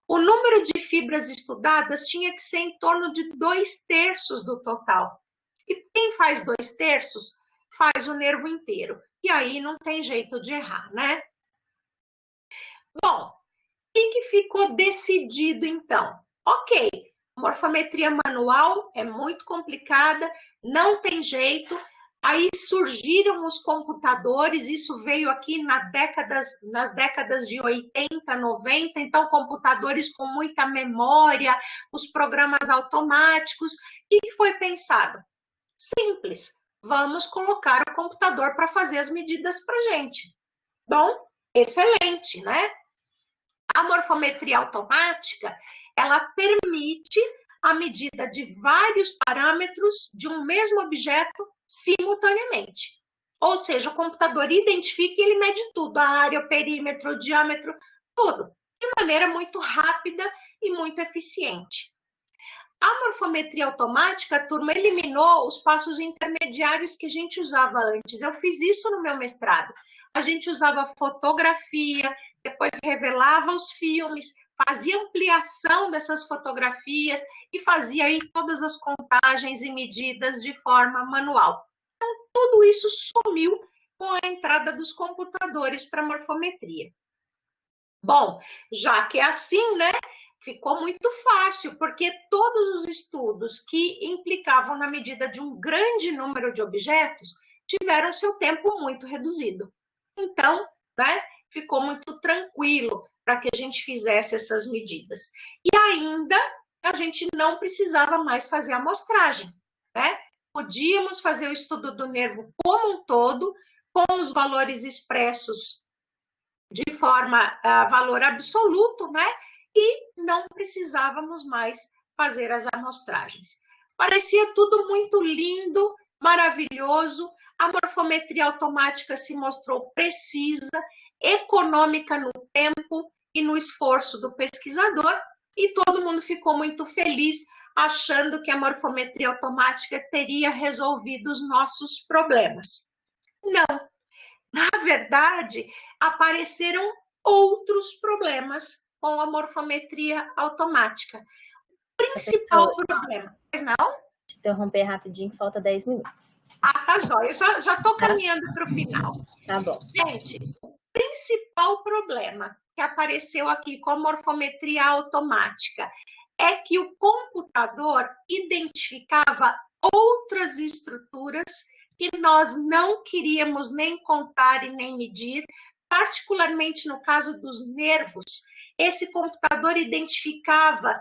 o número de fibras estudadas tinha que ser em torno de 2/3 do total. E quem faz 2/3 faz o nervo inteiro. E aí não tem jeito de errar, né? Bom, o que ficou decidido então? Ok, morfometria manual é muito complicada, não tem jeito. Aí surgiram os computadores, isso veio aqui nas décadas de 80, 90, então computadores com muita memória, os programas automáticos. O que foi pensado? Simples, vamos colocar o computador para fazer as medidas para a gente. Bom, excelente, né? A morfometria automática, ela permite a medida de vários parâmetros de um mesmo objeto simultaneamente. Ou seja, o computador identifica e ele mede tudo, a área, o perímetro, o diâmetro, tudo, de maneira muito rápida e muito eficiente. A morfometria automática, turma, eliminou os passos intermediários que a gente usava antes. Eu fiz isso no meu mestrado. A gente usava fotografia, depois revelava os filmes, fazia ampliação dessas fotografias e fazia aí todas as contagens e medidas de forma manual. Então, tudo isso sumiu com a entrada dos computadores para morfometria. Bom, já que é assim, né, ficou muito fácil, porque todos os estudos que implicavam na medida de um grande número de objetos tiveram seu tempo muito reduzido. Então, né, ficou muito tranquilo para que a gente fizesse essas medidas. E ainda a gente não precisava mais fazer amostragem, né? Podíamos fazer o estudo do nervo como um todo, com os valores expressos de forma valor absoluto, né? E não precisávamos mais fazer as amostragens. Parecia tudo muito lindo, maravilhoso. A morfometria automática se mostrou precisa, econômica no tempo e no esforço do pesquisador, e todo mundo ficou muito feliz, achando que a morfometria automática teria resolvido os nossos problemas. Não, na verdade, apareceram outros problemas com a morfometria automática. Principal problema. Mas não? Te interromper rapidinho, falta 10 minutos. Ah, tá jóia. Eu já estou caminhando para o final. Tá bom. Gente, o principal problema que apareceu aqui com a morfometria automática é que o computador identificava outras estruturas que nós não queríamos nem contar e nem medir, particularmente no caso dos nervos. Esse computador identificava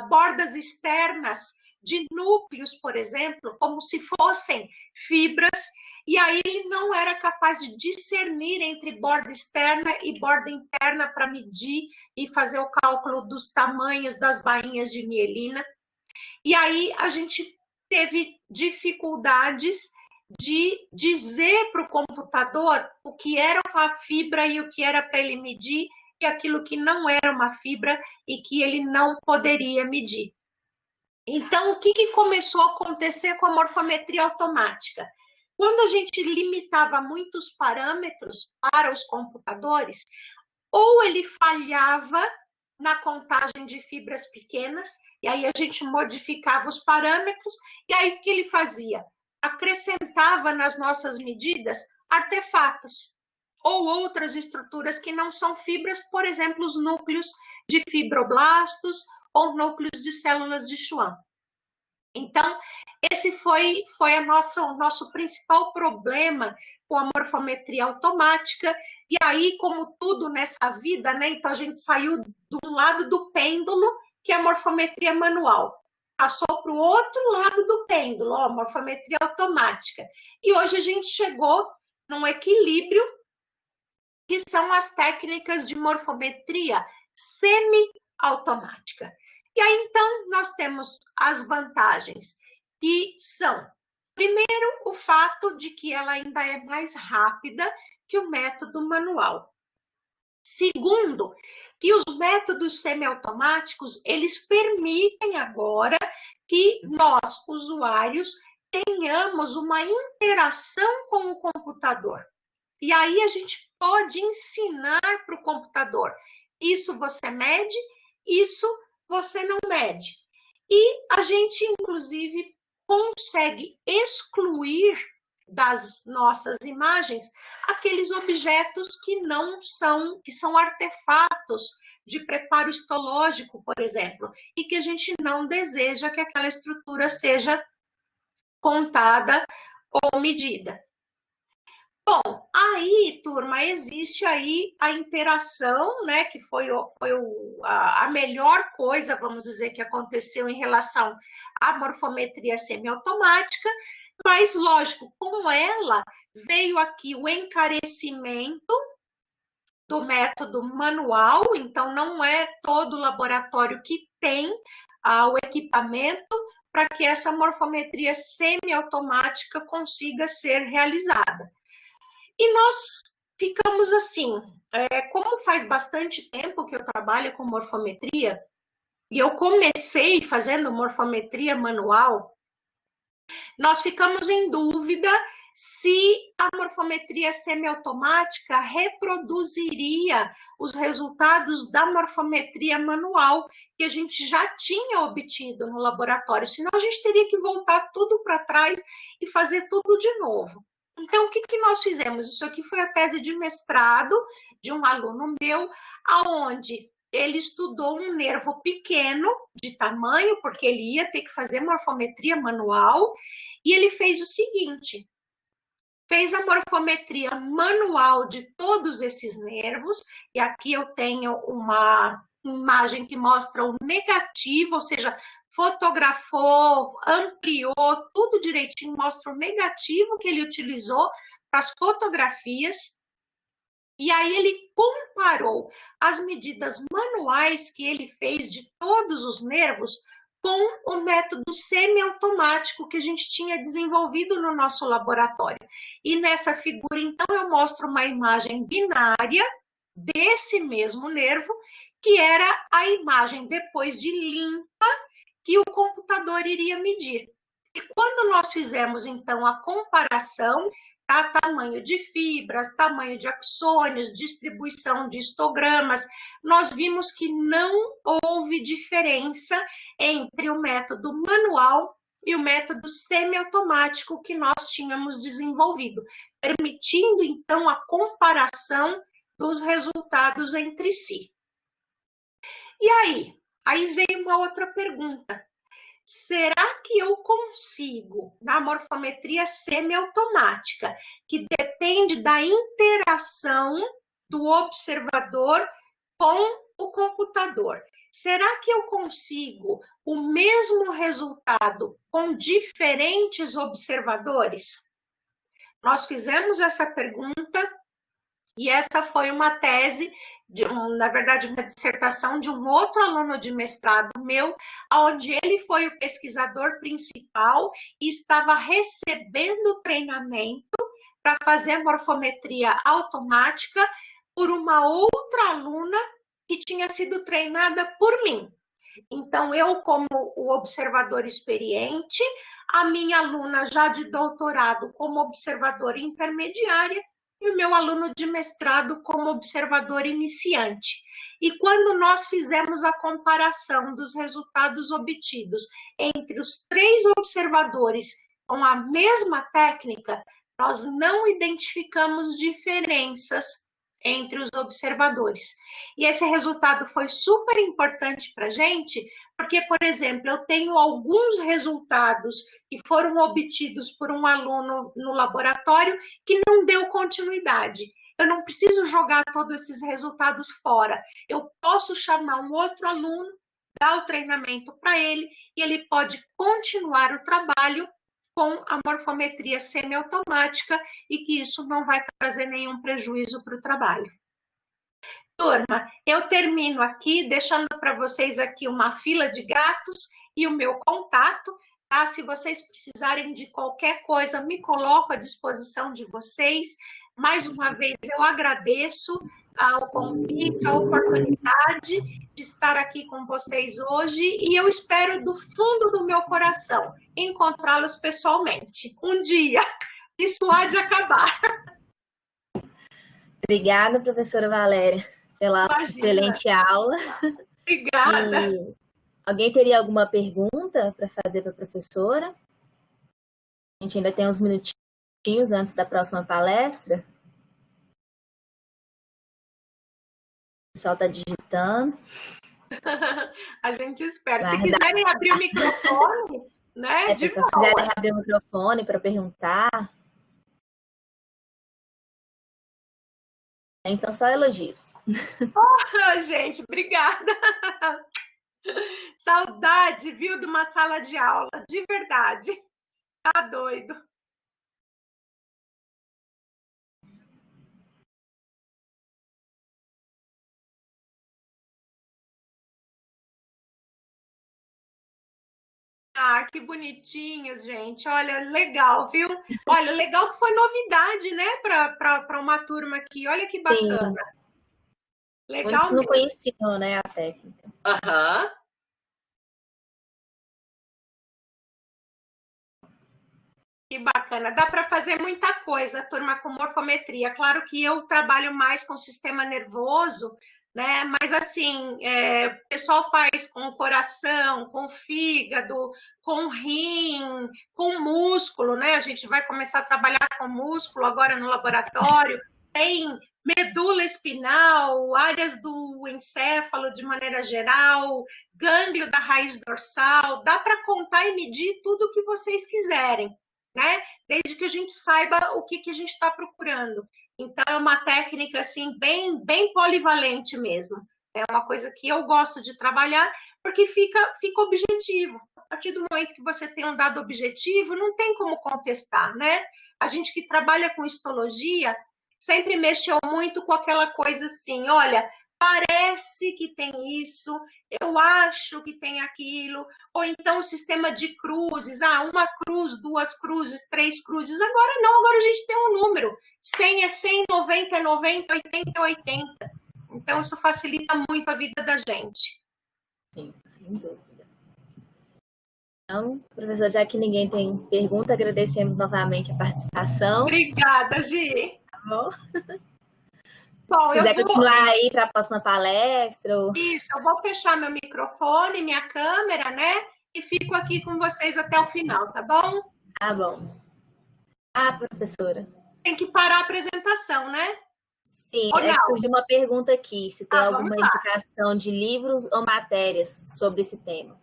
bordas externas de núcleos, por exemplo, como se fossem fibras, e aí ele não era capaz de discernir entre borda externa e borda interna para medir e fazer o cálculo dos tamanhos das bainhas de mielina. E aí a gente teve dificuldades de dizer para o computador o que era uma fibra e o que era para ele medir, e aquilo que não era uma fibra e que ele não poderia medir. Então, o que começou a acontecer com a morfometria automática? Quando a gente limitava muitos parâmetros para os computadores, ou ele falhava na contagem de fibras pequenas, e aí a gente modificava os parâmetros, e aí o que ele fazia? Acrescentava nas nossas medidas artefatos ou outras estruturas que não são fibras, por exemplo, os núcleos de fibroblastos ou núcleos de células de Schwann. Então, esse foi o nosso principal problema com a morfometria automática. E aí, como tudo nessa vida, né? Então a gente saiu de um lado do pêndulo, que é a morfometria manual, passou para o outro lado do pêndulo, a morfometria automática. E hoje a gente chegou num equilíbrio, que são as técnicas de morfometria semi-automática. E aí, então, nós temos as vantagens, que são, primeiro, o fato de que ela ainda é mais rápida que o método manual. Segundo, que os métodos semiautomáticos, eles permitem agora que nós, usuários, tenhamos uma interação com o computador. E aí a gente pode ensinar para o computador. Isso você mede, isso você não mede. E a gente, inclusive, consegue excluir das nossas imagens aqueles objetos que são artefatos de preparo histológico, por exemplo, e que a gente não deseja que aquela estrutura seja contada ou medida. Bom, aí, turma, existe aí a interação, né, que foi a melhor coisa, vamos dizer, que aconteceu em relação à morfometria semiautomática, mas, lógico, com ela veio aqui o encarecimento do método manual, então não é todo laboratório que tem o equipamento para que essa morfometria semiautomática consiga ser realizada. E nós ficamos assim, como faz bastante tempo que eu trabalho com morfometria, e eu comecei fazendo morfometria manual, nós ficamos em dúvida se a morfometria semiautomática reproduziria os resultados da morfometria manual que a gente já tinha obtido no laboratório, senão a gente teria que voltar tudo para trás e fazer tudo de novo. Então, o que nós fizemos? Isso aqui foi a tese de mestrado de um aluno meu, aonde ele estudou um nervo pequeno de tamanho, porque ele ia ter que fazer morfometria manual, e ele fez o seguinte: fez a morfometria manual de todos esses nervos, e aqui eu tenho uma imagem que mostra o negativo, ou seja, fotografou, ampliou, tudo direitinho, mostra o negativo que ele utilizou para as fotografias. E aí ele comparou as medidas manuais que ele fez de todos os nervos com o método semiautomático que a gente tinha desenvolvido no nosso laboratório. E nessa figura, então, eu mostro uma imagem binária desse mesmo nervo, que era a imagem depois de limpa que o computador iria medir. E quando nós fizemos, então, a comparação, tá? Tamanho de fibras, tamanho de axônios, distribuição de histogramas, nós vimos que não houve diferença entre o método manual e o método semiautomático que nós tínhamos desenvolvido, permitindo, então, a comparação dos resultados entre si. E aí? Aí veio uma outra pergunta. Será que eu consigo, na morfometria semiautomática, que depende da interação do observador com o computador, será que eu consigo o mesmo resultado com diferentes observadores? Nós fizemos essa pergunta e essa foi uma tese, na verdade, uma dissertação de um outro aluno de mestrado meu, onde ele foi o pesquisador principal e estava recebendo treinamento para fazer morfometria automática por uma outra aluna que tinha sido treinada por mim. Então, eu, como o observador experiente, a minha aluna já de doutorado como observadora intermediária, e o meu aluno de mestrado como observador iniciante. E quando nós fizemos a comparação dos resultados obtidos entre os 3 observadores com a mesma técnica, nós não identificamos diferenças entre os observadores. E esse resultado foi super importante para a gente, porque, por exemplo, eu tenho alguns resultados que foram obtidos por um aluno no laboratório que não deu continuidade. Eu não preciso jogar todos esses resultados fora. Eu posso chamar um outro aluno, dar o treinamento para ele, e ele pode continuar o trabalho com a morfometria semiautomática e que isso não vai trazer nenhum prejuízo para o trabalho. Turma, eu termino aqui, deixando para vocês aqui uma fila de gatos e o meu contato, tá? Se vocês precisarem de qualquer coisa, me coloco à disposição de vocês. Mais uma vez, eu agradeço o convite, a oportunidade de estar aqui com vocês hoje e eu espero do fundo do meu coração encontrá-los pessoalmente. Um dia, isso há de acabar. Obrigada, professora Valéria, pela excelente aula. Obrigada. E alguém teria alguma pergunta para fazer para a professora? A gente ainda tem uns minutinhos antes da próxima palestra. O pessoal está digitando. A gente espera. Se quiserem abrir o microfone, né? Se quiserem abrir o microfone para perguntar. Então, só elogios. Oh, gente, obrigada. Saudade, viu, de uma sala de aula, de verdade. Tá doido. Ah, que bonitinhos, gente. Olha, legal, viu? Olha, legal que foi novidade, né, para uma turma aqui. Olha que bacana. Sim. Legal. Muitos não conheciam, né, a técnica. Aham. Que bacana. Dá para fazer muita coisa, turma, com morfometria. Claro que eu trabalho mais com sistema nervoso, né? Mas assim, o pessoal faz com coração, com fígado, com rim, com músculo, né? A gente vai começar a trabalhar com músculo agora no laboratório. Tem medula espinal, áreas do encéfalo de maneira geral, gânglio da raiz dorsal. Dá para contar e medir tudo o que vocês quiserem, né? Desde que a gente saiba o que a gente está procurando. Então, é uma técnica, assim, bem polivalente mesmo. É uma coisa que eu gosto de trabalhar, porque fica objetivo. A partir do momento que você tem um dado objetivo, não tem como contestar, né? A gente que trabalha com histologia sempre mexeu muito com aquela coisa assim, olha, parece que tem isso, eu acho que tem aquilo, ou então o sistema de cruzes, uma cruz, duas cruzes, três cruzes. Agora não, agora a gente tem um número. 100 é 100, 90 é 90, 80 é 80. Então, isso facilita muito a vida da gente. Sim, sem dúvida. Então, professor, já que ninguém tem pergunta, agradecemos novamente a participação. Obrigada, Gi. Tá bom? Bom, se quiser continuar aí para a próxima palestra. Isso, eu vou fechar meu microfone, minha câmera, né? E fico aqui com vocês até o final, tá bom? Tá bom. Professora. Tem que parar a apresentação, né? Sim, surgiu uma pergunta aqui, se tem alguma indicação de livros ou matérias sobre esse tema.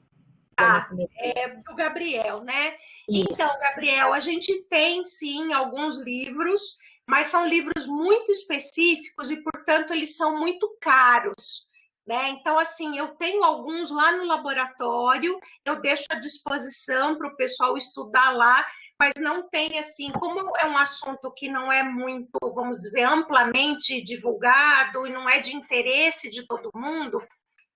É do Gabriel, né? Isso. Então, Gabriel, a gente tem, sim, alguns livros, mas são livros muito específicos e, portanto, eles são muito caros, né? Então, assim, eu tenho alguns lá no laboratório, eu deixo à disposição para o pessoal estudar lá, mas não tem, assim, como é um assunto que não é muito, vamos dizer, amplamente divulgado e não é de interesse de todo mundo,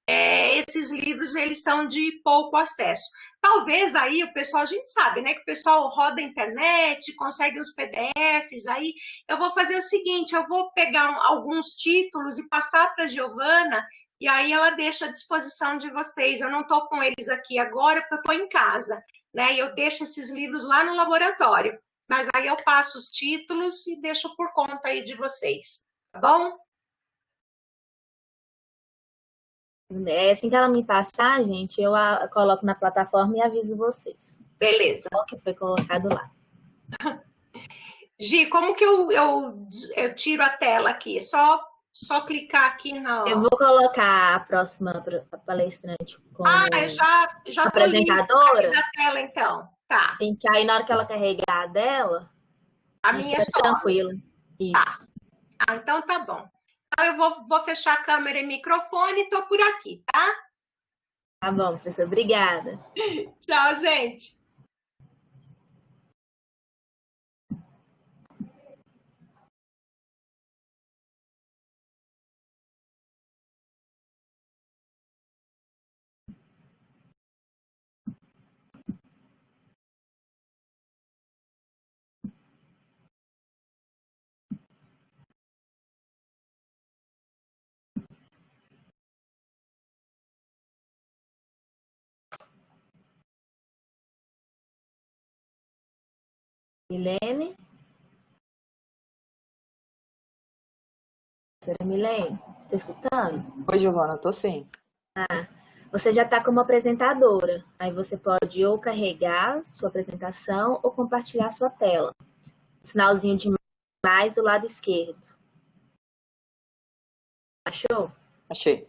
esses livros, eles são de pouco acesso. Talvez aí o pessoal, a gente sabe, né, que o pessoal roda a internet, consegue os PDFs, aí eu vou fazer o seguinte, eu vou pegar alguns títulos e passar para a Giovana, e aí ela deixa à disposição de vocês. Eu não estou com eles aqui agora, porque eu estou em casa, né, e eu deixo esses livros lá no laboratório, mas aí eu passo os títulos e deixo por conta aí de vocês, tá bom? Assim que ela me passar, gente, eu coloco na plataforma e aviso vocês. Beleza. O que foi colocado lá. Gi, como que eu tiro a tela aqui? É só clicar aqui no... Eu vou colocar a próxima palestrante como já apresentadora. Na tela, então. Tá. Sim, que aí na hora que ela carregar a dela, a minha fica tranquila. Isso. Tá. Então tá bom. Então eu vou fechar a câmera e microfone e tô por aqui, tá? Tá bom, professor. Obrigada. Tchau, gente. Milene? Senhora Milene, você está escutando? Oi, Giovana, tô sim. Você já está como apresentadora. Aí você pode ou carregar sua apresentação ou compartilhar sua tela. Sinalzinho de mais do lado esquerdo. Achou? Achei.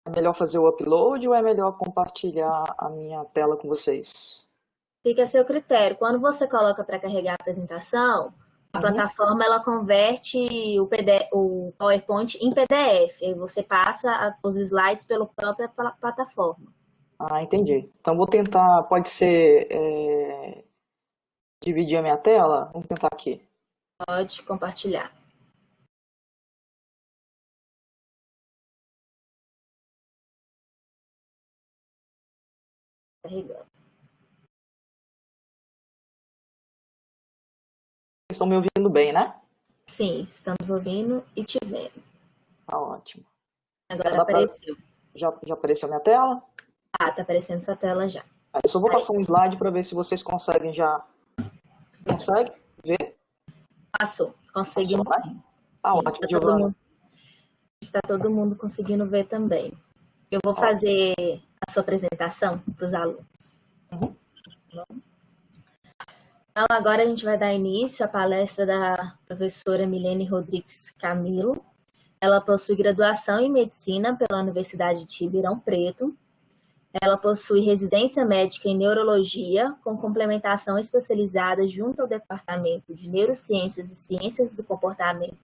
É melhor fazer o upload ou é melhor compartilhar a minha tela com vocês? Fica a seu critério. Quando você coloca para carregar a apresentação, a plataforma ela converte o PowerPoint em PDF. Aí você passa os slides pela própria plataforma. Entendi. Então vou tentar, pode ser dividir a minha tela? Vamos tentar aqui. Pode compartilhar. Carregando. Estão me ouvindo bem, né? Sim, estamos ouvindo e te vendo. Tá ótimo. Agora apareceu. Já apareceu a minha tela? Tá aparecendo sua tela já. Eu só vou passar um slide para ver se vocês conseguem já. Consegue ver? Passou, conseguimos Passou, né? sim. Tá Sim, ótimo, Giovana. Tá todo mundo conseguindo ver também. Eu vou fazer a sua apresentação para os alunos. Uhum. Então, agora a gente vai dar início à palestra da professora Milene Rodrigues Camilo. Ela possui graduação em Medicina pela Universidade de Ribeirão Preto. Ela possui residência médica em Neurologia, com complementação especializada junto ao Departamento de Neurociências e Ciências do Comportamento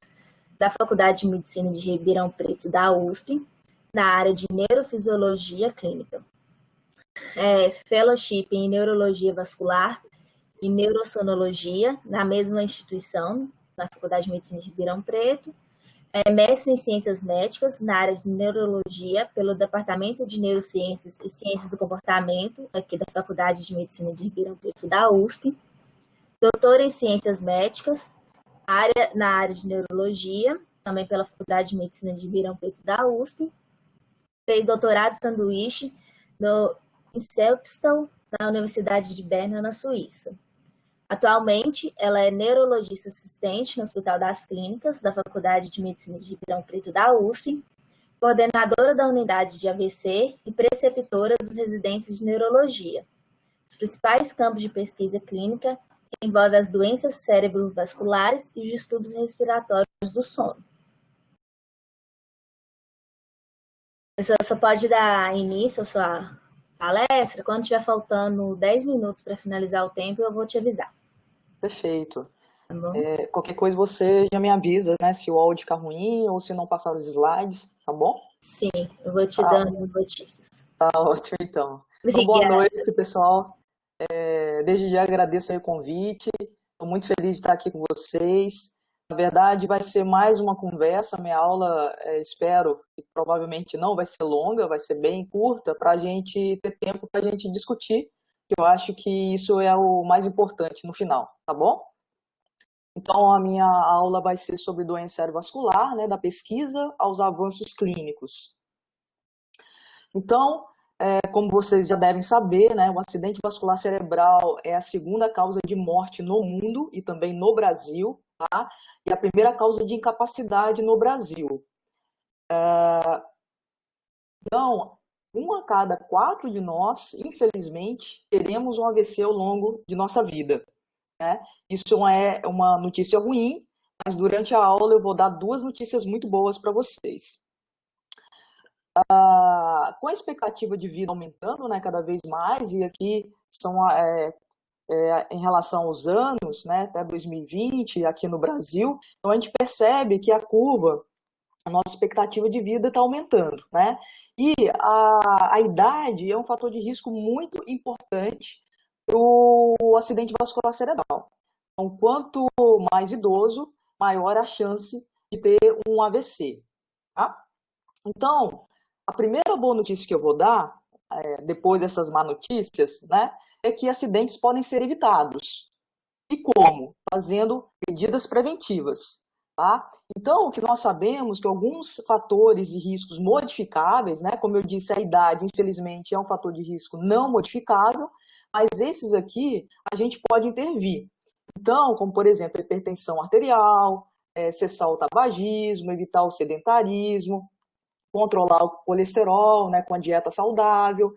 da Faculdade de Medicina de Ribeirão Preto, da USP, na área de Neurofisiologia Clínica. Fellowship em Neurologia Vascular e Neurosonologia, na mesma instituição, na Faculdade de Medicina de Ribeirão Preto. Mestre em Ciências Médicas, na área de Neurologia, pelo Departamento de Neurociências e Ciências do Comportamento, aqui da Faculdade de Medicina de Ribeirão Preto, da USP. Doutora em Ciências Médicas, na área de Neurologia, também pela Faculdade de Medicina de Ribeirão Preto, da USP. Fez doutorado sanduíche em Selpstal, na Universidade de Berna, na Suíça. Atualmente, ela é neurologista assistente no Hospital das Clínicas, da Faculdade de Medicina de Ribeirão Preto, da USP, coordenadora da unidade de AVC e preceptora dos residentes de neurologia. Os principais campos de pesquisa clínica envolvem as doenças cerebrovasculares e os distúrbios respiratórios do sono. Você só pode dar início à sua palestra quando estiver faltando 10 minutos para finalizar o tempo, eu vou te avisar. Perfeito. Tá bom? Qualquer coisa você já me avisa, né? Se o áudio ficar ruim ou se não passar os slides, tá bom? Sim, eu vou te dando notícias. Tá ótimo, então. Obrigada. Boa noite, pessoal. Desde já agradeço aí o convite. Estou muito feliz de estar aqui com vocês. Na verdade, vai ser mais uma conversa. Minha aula, espero, que provavelmente não vai ser longa, vai ser bem curta, para a gente ter tempo para a gente discutir. Eu acho que isso é o mais importante no final, tá bom? Então, a minha aula vai ser sobre doença cerebrovascular, né, da pesquisa aos avanços clínicos. Então, como vocês já devem saber, né, o acidente vascular cerebral é a segunda causa de morte no mundo e também no Brasil, tá? E a primeira causa de incapacidade no Brasil. Então, 1 a cada 4 de nós, infelizmente, teremos um AVC ao longo de nossa vida, né? Isso é uma notícia ruim, mas durante a aula eu vou dar 2 notícias muito boas para vocês. Com a expectativa de vida aumentando, né, cada vez mais, e aqui são em relação aos anos, né, até 2020, aqui no Brasil, então a gente percebe que a nossa expectativa de vida está aumentando, né? E a idade é um fator de risco muito importante para o acidente vascular cerebral. Então, quanto mais idoso, maior a chance de ter um AVC, tá? Então, a primeira boa notícia que eu vou dar, depois dessas má notícias, né, é que acidentes podem ser evitados. E como? Fazendo medidas preventivas. Tá? Então, o que nós sabemos é que alguns fatores de riscos modificáveis, né, como eu disse, a idade, infelizmente, é um fator de risco não modificável, mas esses aqui a gente pode intervir. Então, como por exemplo, hipertensão arterial, cessar o tabagismo, evitar o sedentarismo, controlar o colesterol, né, com a dieta saudável,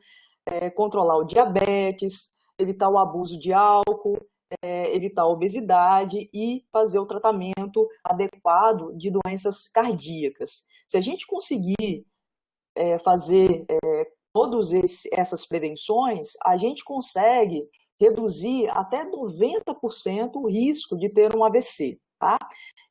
controlar o diabetes, evitar o abuso de álcool, evitar a obesidade e fazer o tratamento adequado de doenças cardíacas. Se a gente conseguir fazer todas essas prevenções, a gente consegue reduzir até 90% o risco de ter um AVC. Tá?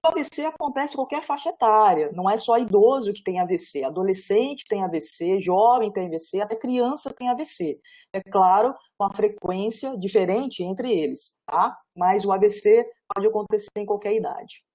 O AVC acontece em qualquer faixa etária, não é só idoso que tem AVC, adolescente tem AVC, jovem tem AVC, até criança tem AVC. É claro, com uma frequência diferente entre eles, tá? Mas o AVC pode acontecer em qualquer idade.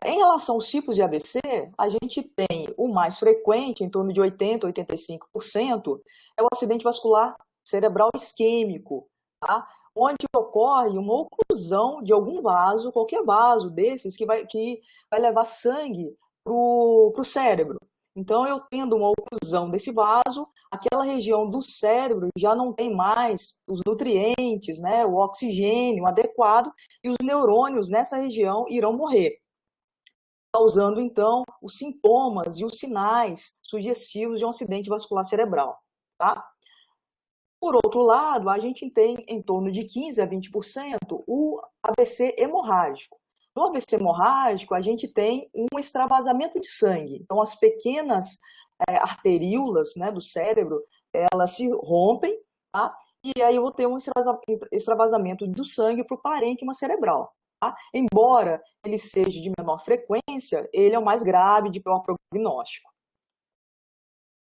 Em relação aos tipos de AVC, a gente tem o mais frequente, em torno de 80% a 85%, é o acidente vascular cerebral isquêmico, tá? Onde ocorre uma oclusão de algum vaso, qualquer vaso desses, que vai levar sangue para o cérebro. Então, eu tendo uma oclusão desse vaso, aquela região do cérebro já não tem mais os nutrientes, né, o oxigênio adequado, e os neurônios nessa região irão morrer, causando, então, os sintomas e os sinais sugestivos de um acidente vascular cerebral. Tá? Por outro lado, a gente tem em torno de 15% a 20% o AVC hemorrágico. No AVC hemorrágico, a gente tem um extravasamento de sangue. Então, as pequenas arteríolas, né, do cérebro, elas se rompem, tá? E aí eu vou ter um extravasamento do sangue para o parênquima cerebral. Tá? Embora ele seja de menor frequência, ele é o mais grave de pior prognóstico.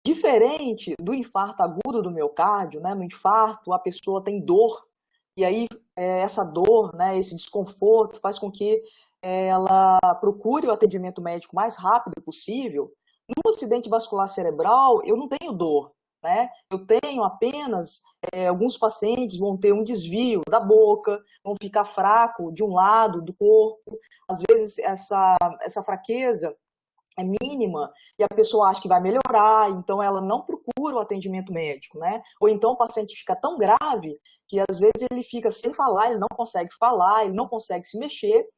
Diferente do infarto agudo do miocárdio, né? No infarto a pessoa tem dor, e aí essa dor, né, esse desconforto faz com que ela procure o atendimento médico mais rápido possível. No acidente vascular cerebral, eu não tenho dor, né? Eu tenho apenas, alguns pacientes vão ter um desvio da boca, vão ficar fraco de um lado do corpo, às vezes essa fraqueza é mínima e a pessoa acha que vai melhorar, então ela não procura o atendimento médico, né? Ou então o paciente fica tão grave que às vezes ele fica sem falar, ele não consegue falar, ele não consegue se mexer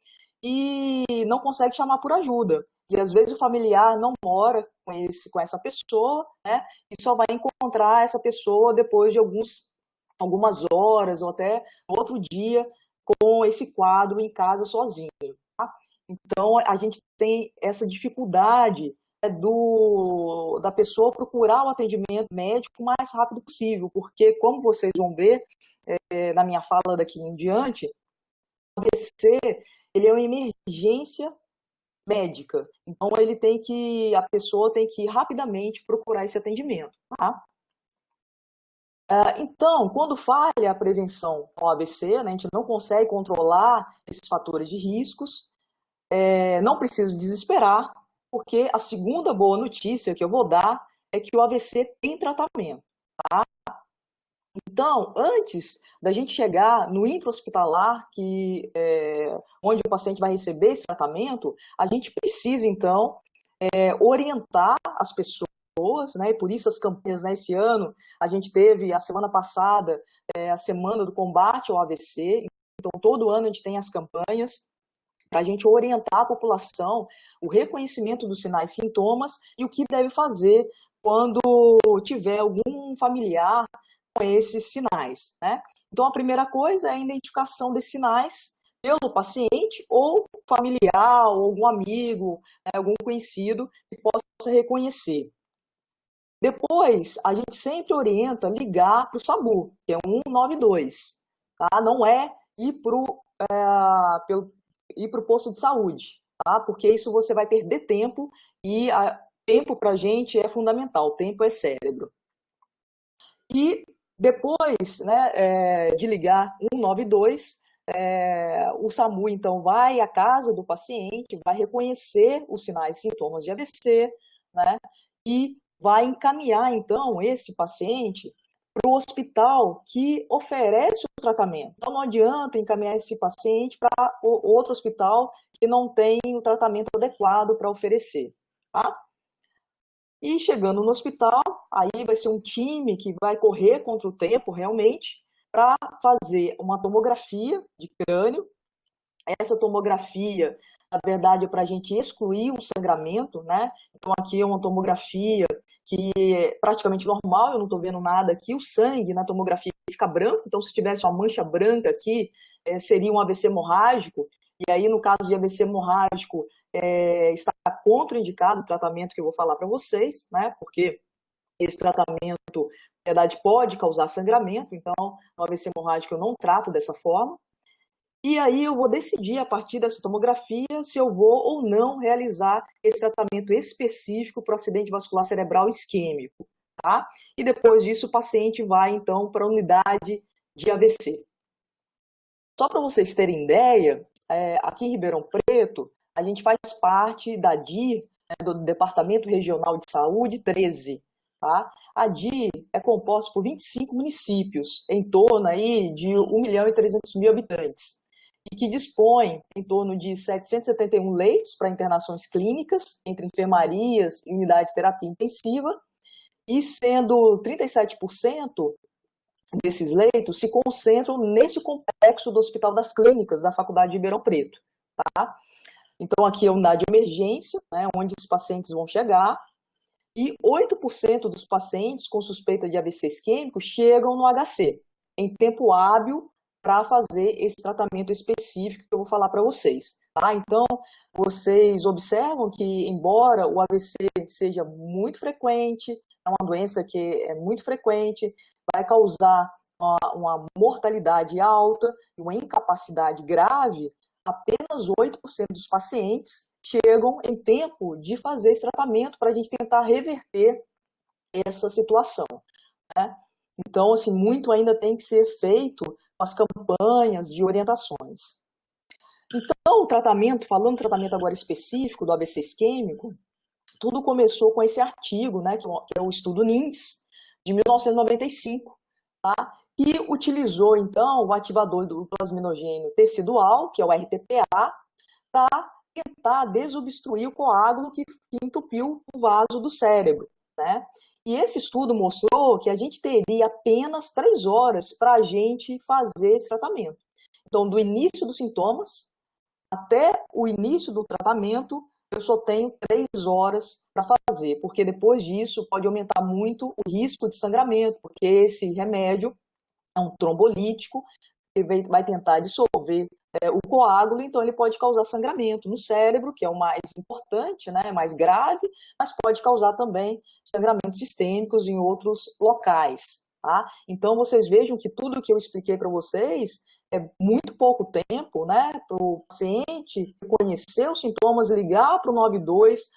e não consegue chamar por ajuda. E às vezes o familiar não mora com essa pessoa, né? E só vai encontrar essa pessoa depois de algumas horas ou até outro dia com esse quadro em casa sozinho. Tá? Então, a gente tem essa dificuldade da pessoa procurar o atendimento médico o mais rápido possível, porque, como vocês vão ver na minha fala daqui em diante, o AVC ele é uma emergência médica. Então, a pessoa tem que rapidamente procurar esse atendimento. Tá? Então, quando falha a prevenção ao AVC, né, a gente não consegue controlar esses fatores de riscos, não preciso desesperar, porque a segunda boa notícia que eu vou dar é que o AVC tem tratamento. Tá? Então, antes da gente chegar no intra-hospitalar, onde o paciente vai receber esse tratamento, a gente precisa, então, orientar as pessoas, né? E por isso as campanhas, né, esse ano, a gente teve, a semana passada, a Semana do Combate ao AVC, então todo ano a gente tem as campanhas, para a gente orientar a população, o reconhecimento dos sinais e sintomas e o que deve fazer quando tiver algum familiar com esses sinais, né? Então, a primeira coisa é a identificação desses sinais pelo paciente ou familiar, ou algum amigo, né, algum conhecido que possa reconhecer. Depois, a gente sempre orienta ligar para o SAMU, que é 192, tá? Não é ir para o posto de saúde, tá? Porque isso você vai perder tempo e tempo para a gente é fundamental, tempo é cérebro. E depois, né, de ligar 192, o SAMU então vai à casa do paciente, vai reconhecer os sinais e sintomas de AVC, né, e vai encaminhar então esse paciente para o hospital que oferece o tratamento. Então, não adianta encaminhar esse paciente para outro hospital que não tem o tratamento adequado para oferecer. Tá? E chegando no hospital, aí vai ser um time que vai correr contra o tempo, realmente, para fazer uma tomografia de crânio. Essa tomografia, na verdade, é para a gente excluir o sangramento, né? Então, aqui é uma tomografia que é praticamente normal, eu não estou vendo nada aqui. O sangue na tomografia fica branco, então se tivesse uma mancha branca aqui, seria um AVC hemorrágico. E aí, no caso de AVC hemorrágico, está contraindicado o tratamento que eu vou falar para vocês, né? Porque esse tratamento, na verdade, pode causar sangramento, então, no AVC hemorrágico eu não trato dessa forma. E aí eu vou decidir, a partir dessa tomografia, se eu vou ou não realizar esse tratamento específico para o acidente vascular cerebral isquêmico, tá? E depois disso o paciente vai, então, para a unidade de AVC. Só para vocês terem ideia, aqui em Ribeirão Preto, a gente faz parte da DIR, né, do Departamento Regional de Saúde 13, tá? A DIR é composta por 25 municípios, em torno aí de 1.300.000 habitantes. E que dispõe em torno de 771 leitos para internações clínicas, entre enfermarias e unidade de terapia intensiva, e sendo 37% desses leitos se concentram nesse complexo do Hospital das Clínicas da Faculdade de Ribeirão Preto. Tá? Então, aqui é a unidade de emergência, né, onde os pacientes vão chegar, e 8% dos pacientes com suspeita de AVC isquêmico chegam no HC, em tempo hábil para fazer esse tratamento específico que eu vou falar para vocês. Tá? Então, vocês observam que, embora o AVC seja muito frequente, é uma doença que é muito frequente, vai causar uma mortalidade alta e uma incapacidade grave, apenas 8% dos pacientes chegam em tempo de fazer esse tratamento para a gente tentar reverter essa situação. Né? Então, assim, muito ainda tem que ser feito com as campanhas de orientações. Então, o tratamento, falando do tratamento agora específico do AVC isquêmico, tudo começou com esse artigo, né, que é o estudo NINDS, de 1995, tá? Que utilizou, então, o ativador do plasminogênio tecidual, que é o RTPA, para tentar desobstruir o coágulo que entupiu o vaso do cérebro, né? E esse estudo mostrou que a gente teria apenas 3 horas para a gente fazer esse tratamento. Então, do início dos sintomas até o início do tratamento, eu só tenho 3 horas para fazer, porque depois disso pode aumentar muito o risco de sangramento, porque esse remédio é um trombolítico, ele vai tentar dissolver o coágulo, então ele pode causar sangramento no cérebro, que é o mais importante, né, mais grave, mas pode causar também sangramentos sistêmicos em outros locais. Tá? Então vocês vejam que tudo que eu expliquei para vocês é muito pouco tempo, né, para o paciente conhecer os sintomas, ligar para o 92,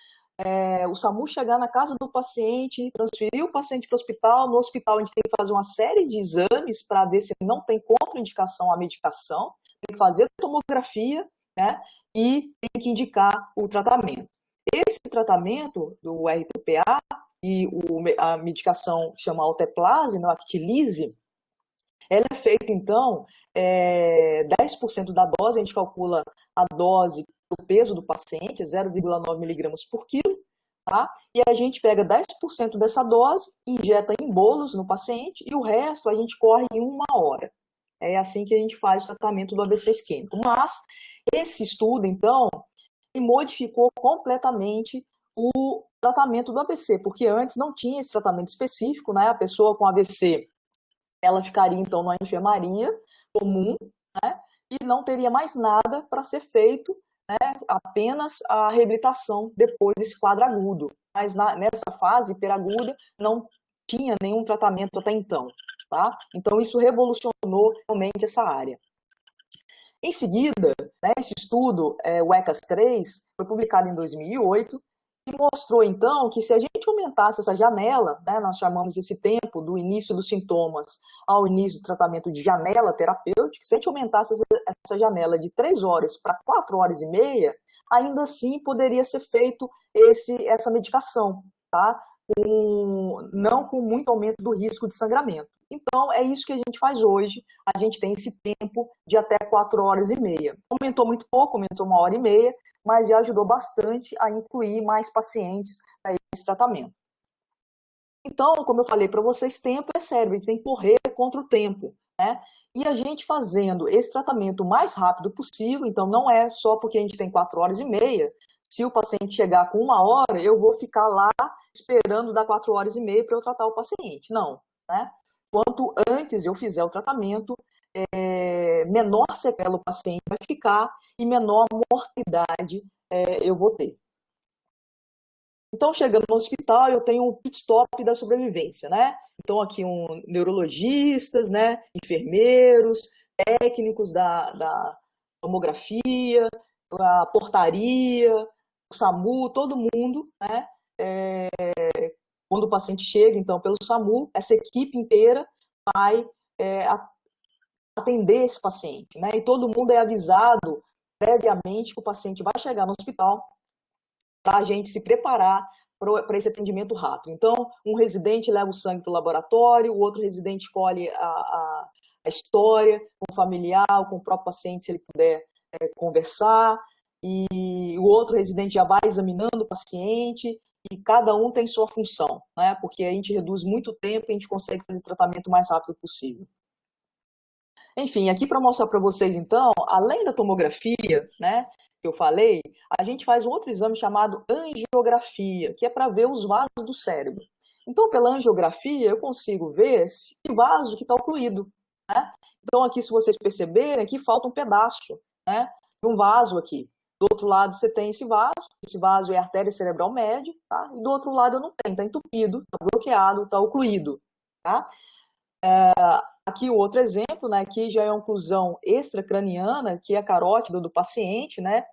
o SAMU chegar na casa do paciente, transferir o paciente para o hospital. No hospital a gente tem que fazer uma série de exames para ver se não tem contraindicação à medicação, tem que fazer tomografia, né, e tem que indicar o tratamento. Esse tratamento do RTPA e a medicação chama Alteplase, a Actilise, ela é feita, então, 10% da dose, a gente calcula a dose do peso do paciente, 0,9 miligramas por quilo, tá? E a gente pega 10% dessa dose, injeta em bolos no paciente, e o resto a gente corre em 1 hora. É assim que a gente faz o tratamento do AVC isquêmico. Mas esse estudo, então, modificou completamente o tratamento do AVC, porque antes não tinha esse tratamento específico, né? A pessoa com AVC, ela ficaria, então, na enfermaria comum, né? E não teria mais nada para ser feito, né? Apenas a reabilitação depois desse quadro agudo. Mas nessa fase hiperaguda não tinha nenhum tratamento até então. Tá? Então, isso revolucionou realmente essa área. Em seguida, né, esse estudo, o ECAS-3, foi publicado em 2008, e mostrou, então, que se a gente aumentasse essa janela, né, nós chamamos esse tempo do início dos sintomas ao início do tratamento de janela terapêutica, se a gente aumentasse essa janela de 3 horas para 4 horas e meia, ainda assim poderia ser feito essa medicação, tá? Não com muito aumento do risco de sangramento. Então, é isso que a gente faz hoje. A gente tem esse tempo de até 4 horas e meia. Aumentou muito pouco, aumentou 1 hora e meia, mas já ajudou bastante a incluir mais pacientes nesse tratamento. Então, como eu falei para vocês, tempo é cérebro, a gente tem que correr contra o tempo, né? E a gente fazendo esse tratamento o mais rápido possível, então não é só porque a gente tem 4 horas e meia, se o paciente chegar com 1 hora, eu vou ficar lá esperando dar 4 horas e meia para eu tratar o paciente. Não, né? Quanto antes eu fizer o tratamento, menor sequela o paciente vai ficar e menor mortalidade eu vou ter. Então, chegando no hospital, eu tenho um pit stop da sobrevivência, né? Então, aqui neurologistas, né? Enfermeiros, técnicos da tomografia, a portaria, o SAMU, todo mundo, né? Quando o paciente chega, então, pelo SAMU, essa equipe inteira vai atender esse paciente, né? E todo mundo é avisado previamente que o paciente vai chegar no hospital para a gente se preparar para esse atendimento rápido. Então, um residente leva o sangue para o laboratório, o outro residente colhe a história com o familiar, com o próprio paciente, se ele puder conversar, e o outro residente já vai examinando o paciente, e cada um tem sua função, né? Porque a gente reduz muito o tempo e a gente consegue fazer esse tratamento o mais rápido possível. Enfim, aqui para mostrar para vocês, então, além da tomografia, né, que eu falei, a gente faz um outro exame chamado angiografia, que é para ver os vasos do cérebro. Então, pela angiografia, eu consigo ver esse vaso que está ocluído, né? Então, aqui, se vocês perceberem, aqui falta um pedaço, né, de um vaso aqui. Do outro lado, você tem esse vaso é a artéria cerebral média, tá? E do outro lado eu não tenho, está entupido, está bloqueado, está ocluído, tá? Aqui o outro exemplo, né, aqui já é uma oclusão extracraniana, que é a carótida do paciente, né,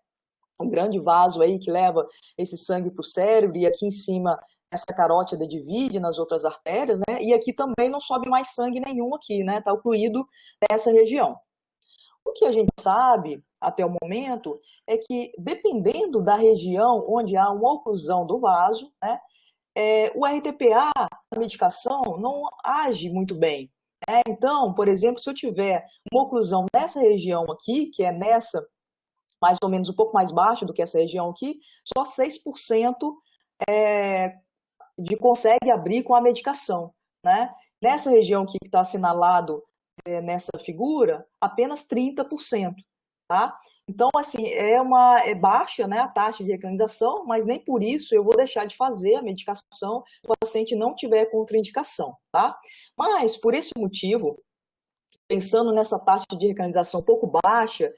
um grande vaso aí que leva esse sangue para o cérebro, e aqui em cima essa carótida divide nas outras artérias, né, e aqui também não sobe mais sangue nenhum aqui, né, tá ocluído nessa região. O que a gente sabe até o momento é que, dependendo da região onde há uma oclusão do vaso, né, o RTPA, a medicação, não age muito bem. Então, por exemplo, se eu tiver uma oclusão nessa região aqui, que é nessa, mais ou menos um pouco mais baixa do que essa região aqui, só 6% consegue abrir com a medicação, né? Nessa região aqui que está assinalado nessa figura, apenas 30%, tá? Então, assim, é baixa, né, a taxa de recanalização, mas nem por isso eu vou deixar de fazer a medicação se o paciente não tiver contraindicação, tá? Mas, por esse motivo, pensando nessa taxa de recanalização um pouco baixa,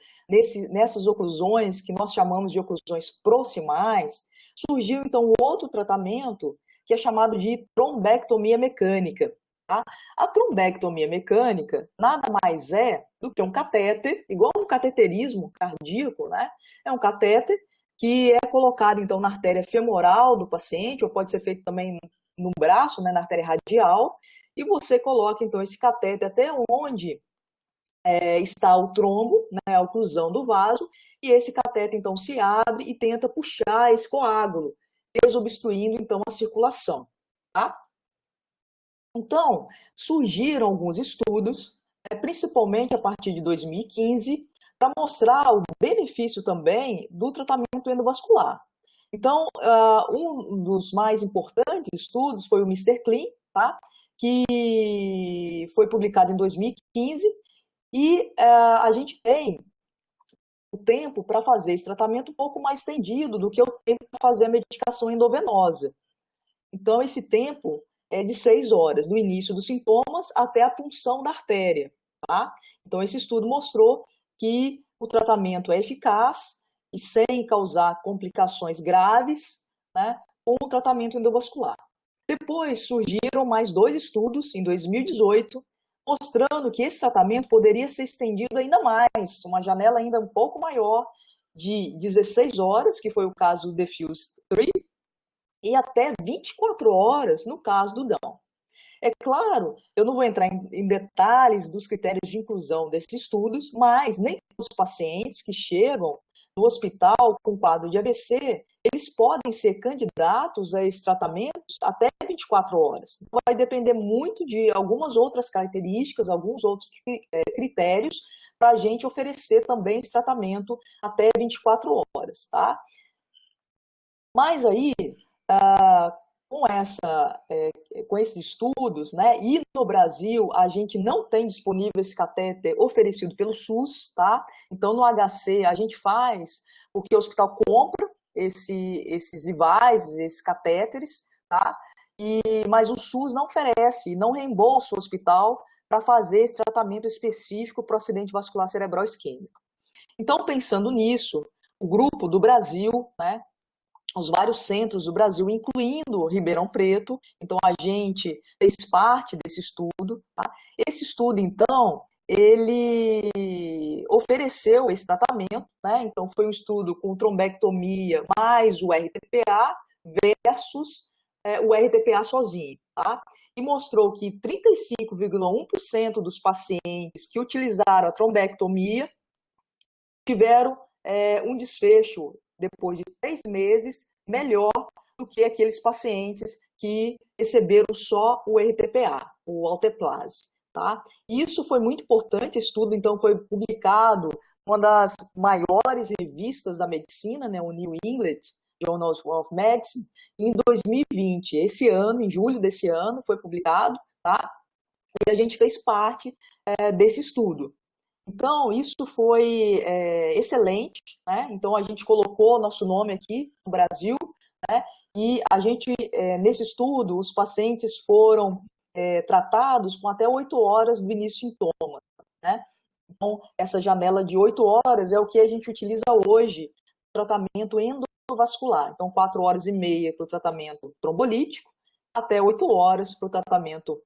nessas oclusões que nós chamamos de oclusões proximais, surgiu, então, outro tratamento que é chamado de trombectomia mecânica. Tá? A trombectomia mecânica nada mais é do que um catéter, igual um cateterismo cardíaco, né? É um catéter que é colocado, então, na artéria femoral do paciente, ou pode ser feito também no braço, né, na artéria radial, e você coloca, então, esse catéter até onde está o trombo, né, a oclusão do vaso, e esse catéter, então, se abre e tenta puxar esse coágulo, desobstruindo, então, a circulação, tá? Então, surgiram alguns estudos, principalmente a partir de 2015, para mostrar o benefício também do tratamento endovascular. Então, um dos mais importantes estudos foi o Mr. Clean, tá? Que foi publicado em 2015, e a gente tem o tempo para fazer esse tratamento um pouco mais estendido do que o tempo para fazer a medicação endovenosa. Então, esse tempo é de 6 horas, do início dos sintomas até a punção da artéria, tá? Então, esse estudo mostrou que o tratamento é eficaz e sem causar complicações graves, né, com o tratamento endovascular. Depois surgiram mais 2 estudos, em 2018, mostrando que esse tratamento poderia ser estendido ainda mais, uma janela ainda um pouco maior, de 16 horas, que foi o caso do DEFUSE-3, e até 24 horas no caso do Down. É claro, eu não vou entrar em detalhes dos critérios de inclusão desses estudos, mas nem os pacientes que chegam no hospital com quadro de AVC, eles podem ser candidatos a esses tratamentos até 24 horas. Vai depender muito de algumas outras características, alguns outros critérios, para a gente oferecer também esse tratamento até 24 horas, tá? Mas aí, com esses estudos, né, e no Brasil a gente não tem disponível esse catéter oferecido pelo SUS, tá? Então no HC a gente faz porque o hospital compra esses devices, esses catéteres, tá? Mas o SUS não oferece, não reembolsa o hospital para fazer esse tratamento específico para o acidente vascular cerebral isquêmico. Então, pensando nisso, o grupo do Brasil, né, os vários centros do Brasil, incluindo Ribeirão Preto, então a gente fez parte desse estudo, tá? Esse estudo, então, ele ofereceu esse tratamento, né? Então foi um estudo com trombectomia mais o RTPA versus o RTPA sozinho, tá? E mostrou que 35,1% dos pacientes que utilizaram a trombectomia tiveram um desfecho depois de 3 meses, melhor do que aqueles pacientes que receberam só o RTPA, o alteplase, tá? Isso foi muito importante, esse estudo, então, foi publicado em uma das maiores revistas da medicina, né, o New England Journal of Medicine, em 2020, esse ano, em julho desse ano, foi publicado, tá? E a gente fez parte desse estudo. Então, isso foi excelente, né? Então, a gente colocou nosso nome aqui no Brasil, né? E a gente, nesse estudo, os pacientes foram tratados com até 8 horas do início de sintomas, né? Então, essa janela de 8 horas é o que a gente utiliza hoje no tratamento endovascular. Então, 4 horas e meia para o tratamento trombolítico, até 8 horas para o tratamento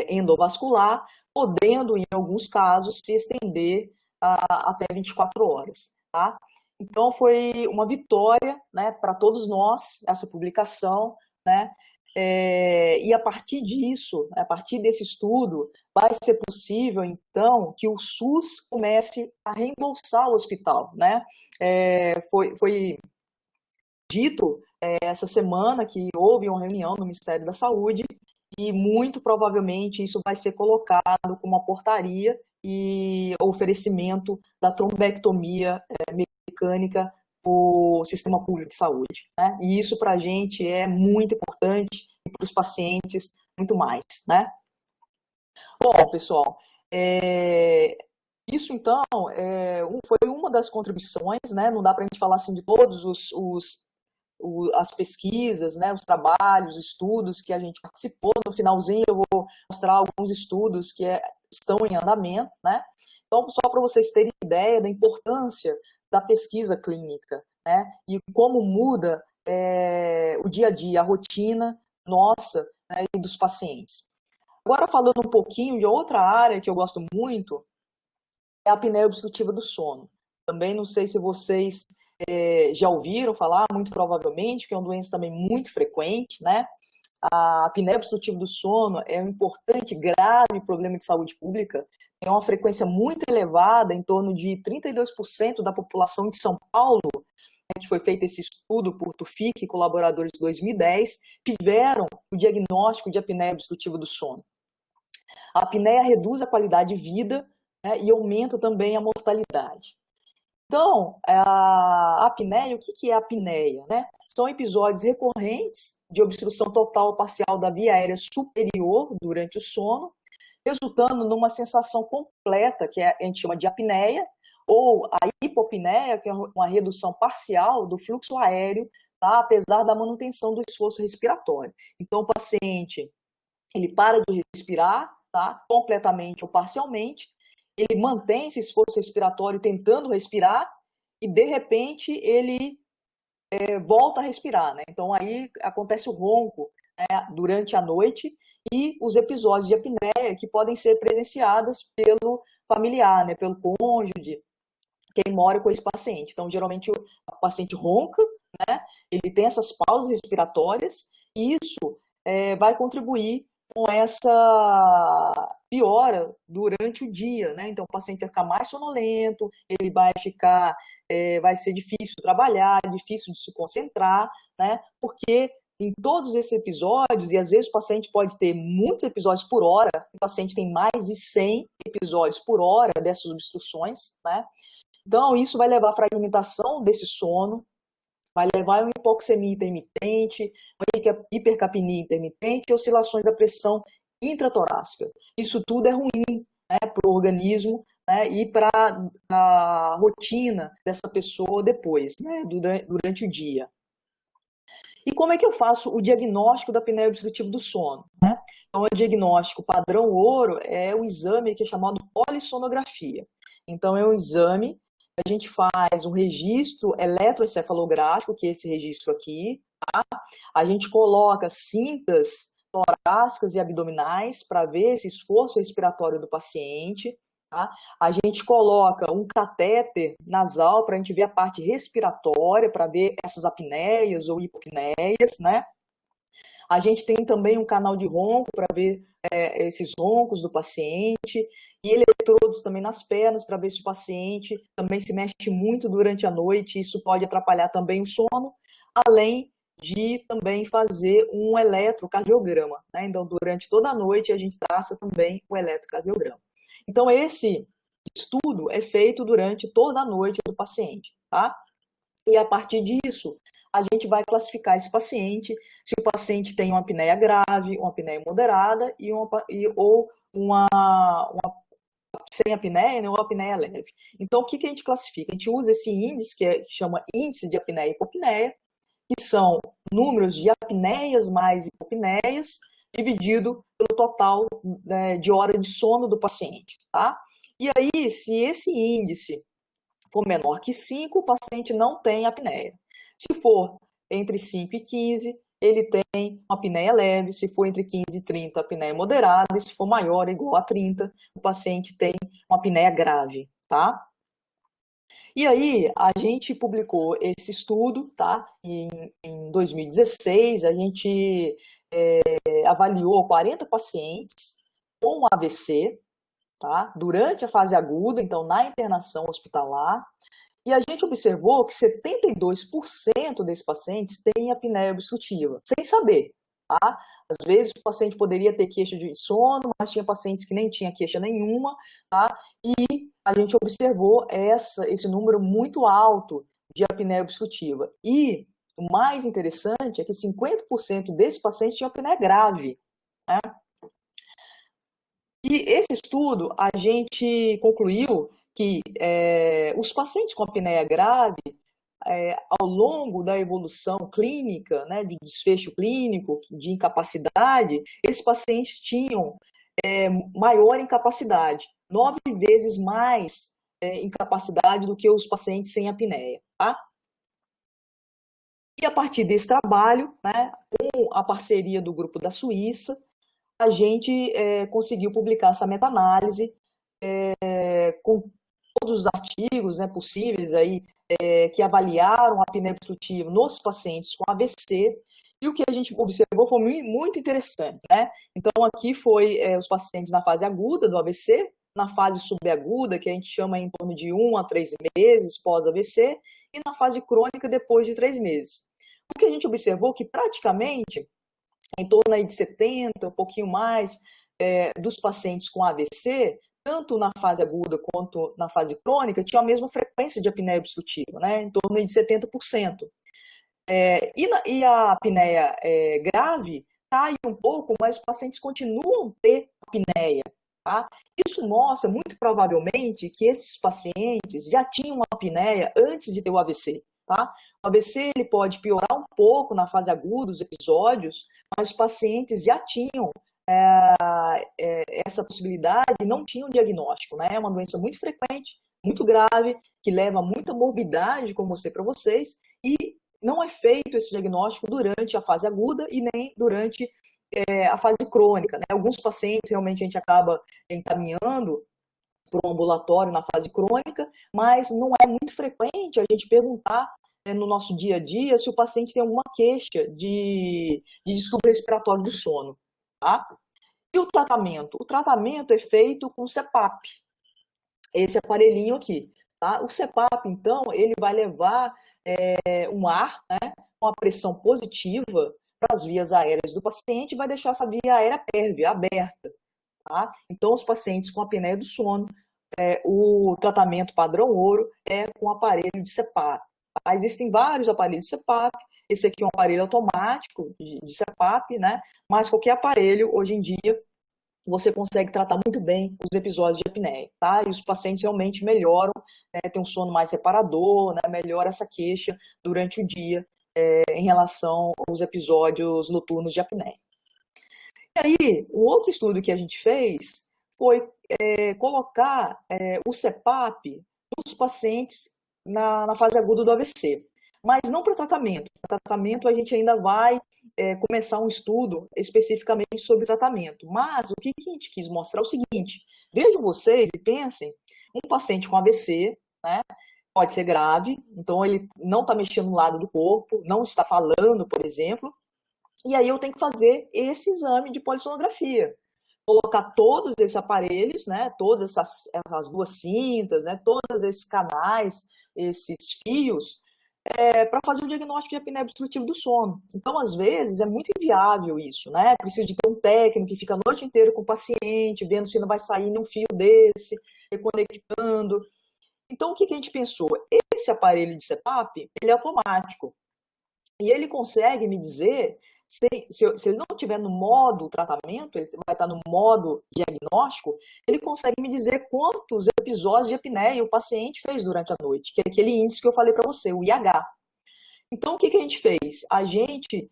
endovascular, podendo, em alguns casos, se estender até 24 horas. Tá? Então, foi uma vitória, né, para todos nós, essa publicação, né? E a partir disso, a partir desse estudo, vai ser possível, então, que o SUS comece a reembolsar o hospital, né? Foi dito essa semana que houve uma reunião no Ministério da Saúde e muito provavelmente isso vai ser colocado como uma portaria e oferecimento da trombectomia mecânica o sistema público de saúde, né? E isso para a gente é muito importante e para os pacientes muito mais, né? Bom, pessoal, isso então foi uma das contribuições, né? Não dá para a gente falar assim de todos as pesquisas, né? Os trabalhos, os estudos que a gente participou. No finalzinho eu vou mostrar alguns estudos que estão em andamento, né? Então, só para vocês terem ideia da importância da pesquisa clínica, né? E como muda o dia a dia, a rotina nossa, né, e dos pacientes. Agora, falando um pouquinho de outra área que eu gosto muito, é a apneia obstrutiva do sono. Também não sei se vocês já ouviram falar, muito provavelmente, que é uma doença também muito frequente, né? A apneia obstrutiva do sono é um importante, grave problema de saúde pública. Tem uma frequência muito elevada, em torno de 32% da população de São Paulo, que foi feito esse estudo por Tufik e colaboradores em 2010, tiveram o diagnóstico de apneia obstrutiva do sono. A apneia reduz a qualidade de vida, né, e aumenta também a mortalidade. Então, a apneia, o que é a apneia, né? São episódios recorrentes de obstrução total ou parcial da via aérea superior durante o sono, resultando numa sensação completa, que a gente chama de apneia, ou a hipopneia, que é uma redução parcial do fluxo aéreo, tá? Apesar da manutenção do esforço respiratório. Então, o paciente ele para de respirar, tá? Completamente ou parcialmente, ele mantém esse esforço respiratório tentando respirar e, de repente, ele volta a respirar, né? Então, aí acontece o ronco, né, durante a noite e os episódios de apneia que podem ser presenciados pelo familiar, né, pelo cônjuge, quem mora com esse paciente. Então, geralmente, o paciente ronca, né, ele tem essas pausas respiratórias e isso vai contribuir com essa piora durante o dia, né? Então, o paciente vai ficar mais sonolento, ele vai ficar, vai ser difícil trabalhar, difícil de se concentrar, né? Porque em todos esses episódios, e às vezes o paciente pode ter muitos episódios por hora, o paciente tem mais de 100 episódios por hora dessas obstruções, né? Então, isso vai levar à fragmentação desse sono, vai levar a uma hipoxemia intermitente, uma hipercapnia intermitente e oscilações da pressão intratorácica. Isso tudo é ruim, né, para o organismo, né, e para a rotina dessa pessoa depois, né, durante o dia. E como é que eu faço o diagnóstico da apneia obstrutiva do sono? Né? Então, o diagnóstico padrão ouro é o exame que é chamado polissonografia. Então, é um exame a gente faz um registro eletroencefalográfico, que é esse registro aqui, tá? A gente coloca cintas torácicas e abdominais para ver esse esforço respiratório do paciente, tá? A gente coloca um catéter nasal para a gente ver a parte respiratória, para ver essas apneias ou hipopneias, né? A gente tem também um canal de ronco para ver esses roncos do paciente e eletrodos também nas pernas para ver se o paciente também se mexe muito durante a noite. Isso pode atrapalhar também o sono, além de também fazer um eletrocardiograma, né? Então, durante toda a noite, a gente traça também o eletrocardiograma. Então, esse estudo é feito durante toda a noite do paciente, tá? E a partir disso, a gente vai classificar esse paciente, se o paciente tem uma apneia grave, uma apneia moderada ou uma sem apneia, né, ou apneia leve. Então, o que a gente classifica? A gente usa esse índice, que chama índice de apneia e hipopneia, que são números de apneias mais hipopneias, dividido pelo total, né, de hora de sono do paciente. Tá? E aí, se esse índice for menor que 5, o paciente não tem apneia. Se for entre 5 e 15, ele tem uma apneia leve. Se for entre 15 e 30, apneia moderada. E se for maior ou igual a 30, o paciente tem uma apneia grave. Tá? E aí, a gente publicou esse estudo, tá? Em 2016, a gente avaliou 40 pacientes com AVC, tá? Durante a fase aguda, então na internação hospitalar, e a gente observou que 72% desses pacientes têm apneia obstrutiva, sem saber, tá? Às vezes o paciente poderia ter queixa de sono, mas tinha pacientes que nem tinha queixa nenhuma, tá? E a gente observou esse número muito alto de apneia obstrutiva. E o mais interessante é que 50% desses pacientes tinham apneia grave, né? E esse estudo, a gente concluiu que os pacientes com apneia grave, ao longo da evolução clínica, né, de desfecho clínico, de incapacidade, esses pacientes tinham maior incapacidade, 9 vezes mais incapacidade do que os pacientes sem apneia. Tá? E a partir desse trabalho, né, com a parceria do grupo da Suíça, a gente conseguiu publicar essa meta-análise com todos os artigos, né, possíveis aí, que avaliaram a apneia obstrutiva nos pacientes com AVC, e o que a gente observou foi muito interessante, né? Então, aqui foi os pacientes na fase aguda do AVC, na fase subaguda, que a gente chama em torno de 1 a 3 meses pós-AVC, e na fase crônica depois de 3 meses. O que a gente observou que praticamente em torno aí de 70, um pouquinho mais, dos pacientes com AVC, tanto na fase aguda quanto na fase crônica, tinham a mesma frequência de apneia obstrutiva, né, em torno de 70%. E a apneia grave cai um pouco, mas os pacientes continuam a ter apneia. Tá? Isso mostra, muito provavelmente, que esses pacientes já tinham uma apneia antes de ter o AVC. Tá? O AVC ele pode piorar um pouco na fase aguda, os episódios, mas os pacientes já tinham essa possibilidade e não tinham diagnóstico. Né? É uma doença muito frequente, muito grave, que leva a muita morbidade, como eu mostrei para vocês, e não é feito esse diagnóstico durante a fase aguda e nem durante a fase crônica. Né? Alguns pacientes realmente a gente acaba encaminhando para um ambulatório na fase crônica, mas não é muito frequente a gente perguntar no nosso dia a dia se o paciente tem alguma queixa de distúrbio respiratório do sono. Tá? E o tratamento? O tratamento é feito com CPAP, esse aparelhinho aqui. Tá? O CPAP, então, ele vai levar um ar, né, uma pressão positiva para as vias aéreas do paciente e vai deixar essa via aérea pérvia, aberta. Tá? Então, os pacientes com apneia do sono, o tratamento padrão ouro é com aparelho de CPAP. Tá? Existem vários aparelhos de CPAP, esse aqui é um aparelho automático de CPAP, né? Mas qualquer aparelho, hoje em dia, você consegue tratar muito bem os episódios de apneia. Tá? E os pacientes realmente melhoram, né? Tem um sono mais reparador, né? Melhora essa queixa durante o dia em relação aos episódios noturnos de apneia. E aí, o outro estudo que a gente fez foi colocar o CPAP nos pacientes na fase aguda do AVC, mas não para tratamento. Para tratamento, a gente ainda vai começar um estudo especificamente sobre tratamento. Mas o que a gente quis mostrar é o seguinte: vejam vocês e pensem, um paciente com AVC, né, pode ser grave, então ele não está mexendo no lado do corpo, não está falando, por exemplo, e aí eu tenho que fazer esse exame de polissonografia. Colocar todos esses aparelhos, né, todas essas duas cintas, né, todos esses canais, esses fios, para fazer o diagnóstico de apneia obstrutiva do sono. Então, às vezes, é muito inviável isso, né? Precisa de ter um técnico que fica a noite inteira com o paciente, vendo se não vai sair num fio desse, reconectando. Então, o que a gente pensou? Esse aparelho de CPAP, ele é automático. E ele consegue me dizer, se ele não estiver no modo tratamento, ele vai estar no modo diagnóstico, ele consegue me dizer quantos episódios de apneia o paciente fez durante a noite, que é aquele índice que eu falei para você, o IH. Então, o que a gente fez? A gente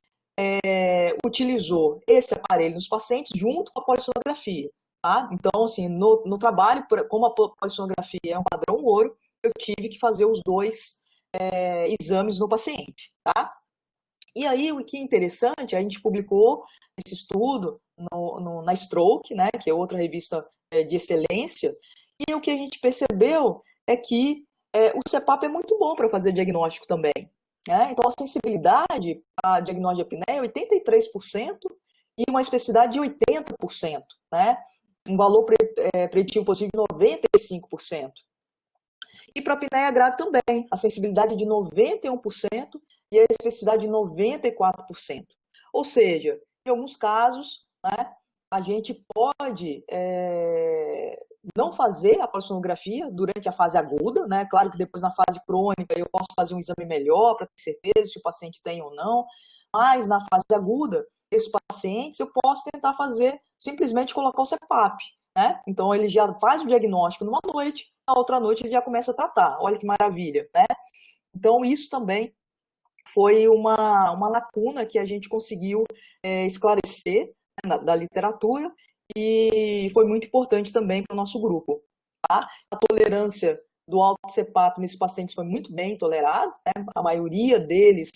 utilizou esse aparelho nos pacientes junto com a polissonografia. Tá? Então, assim, no trabalho, como a polissonografia é um padrão ouro, eu tive que fazer os dois exames no paciente. Tá? E aí, o que é interessante, a gente publicou esse estudo na Stroke, né, que é outra revista de excelência, e o que a gente percebeu é que o CPAP é muito bom para fazer diagnóstico também. Né? Então, a sensibilidade a diagnóstico de apneia é 83% e uma especificidade de 80%, né? Um valor preditivo positivo de 95%. E para a apneia grave também, a sensibilidade de 91% e a especificidade de 94%. Ou seja, em alguns casos, né, a gente pode não fazer a polissonografia durante a fase aguda, né? Claro que depois na fase crônica eu posso fazer um exame melhor para ter certeza se o paciente tem ou não, mas na fase aguda, esses pacientes eu posso tentar fazer, simplesmente colocar o CPAP, né? Então ele já faz o diagnóstico numa noite, na outra noite ele já começa a tratar. Olha que maravilha, né? Então isso também foi uma lacuna que a gente conseguiu esclarecer, né, da literatura, e foi muito importante também para o nosso grupo. Tá? A tolerância do alto CPAP nesses pacientes foi muito bem tolerada, né? A maioria deles,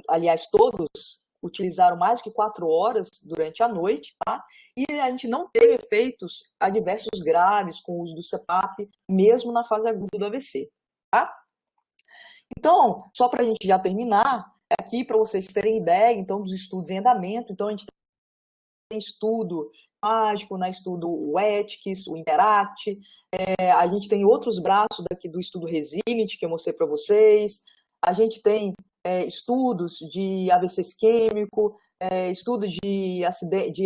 aliás, todos utilizaram mais que 4 horas durante a noite, tá? E a gente não teve efeitos adversos graves com o uso do CPAP, mesmo na fase aguda do AVC. Tá? Então, só para a gente já terminar, aqui para vocês terem ideia, então, dos estudos em andamento, então a gente tem estudo mágico, né, estudo o ETICS, o Interact, a gente tem outros braços daqui do estudo Resilient, que eu mostrei para vocês, a gente tem estudos de AVC isquêmico, estudo de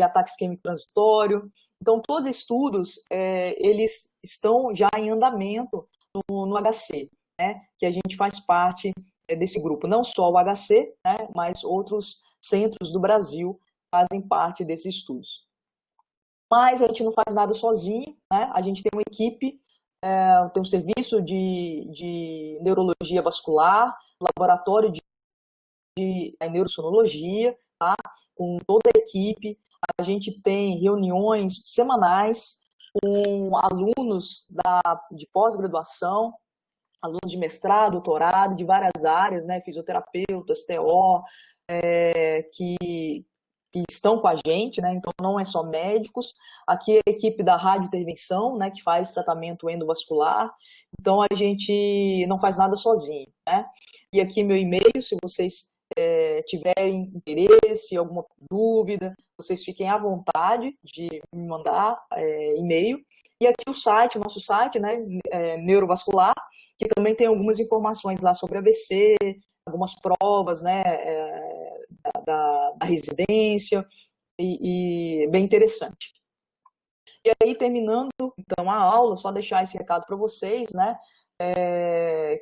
ataque isquêmico transitório, então todos os estudos, eles estão já em andamento no HC, né, que a gente faz parte desse grupo, não só o HC, né, mas outros centros do Brasil fazem parte desses estudos. Mas a gente não faz nada sozinho, né? A gente tem uma equipe, tem um serviço de neurologia vascular, laboratório de neurosonologia, tá? Com toda a equipe. A gente tem reuniões semanais com alunos de pós-graduação, alunos de mestrado, doutorado, de várias áreas, né? Fisioterapeutas, TO, que estão com a gente, né? Então não é só médicos. Aqui é a equipe da radiointervenção, né, que faz tratamento endovascular. Então a gente não faz nada sozinho, né? E aqui meu e-mail, se vocês tiverem interesse, alguma dúvida, vocês fiquem à vontade de me mandar e-mail. E aqui o site, nosso site, né, neurovascular, que também tem algumas informações lá sobre AVC, algumas provas, né, da residência, e bem interessante. E aí, terminando, então, a aula, só deixar esse recado para vocês, né,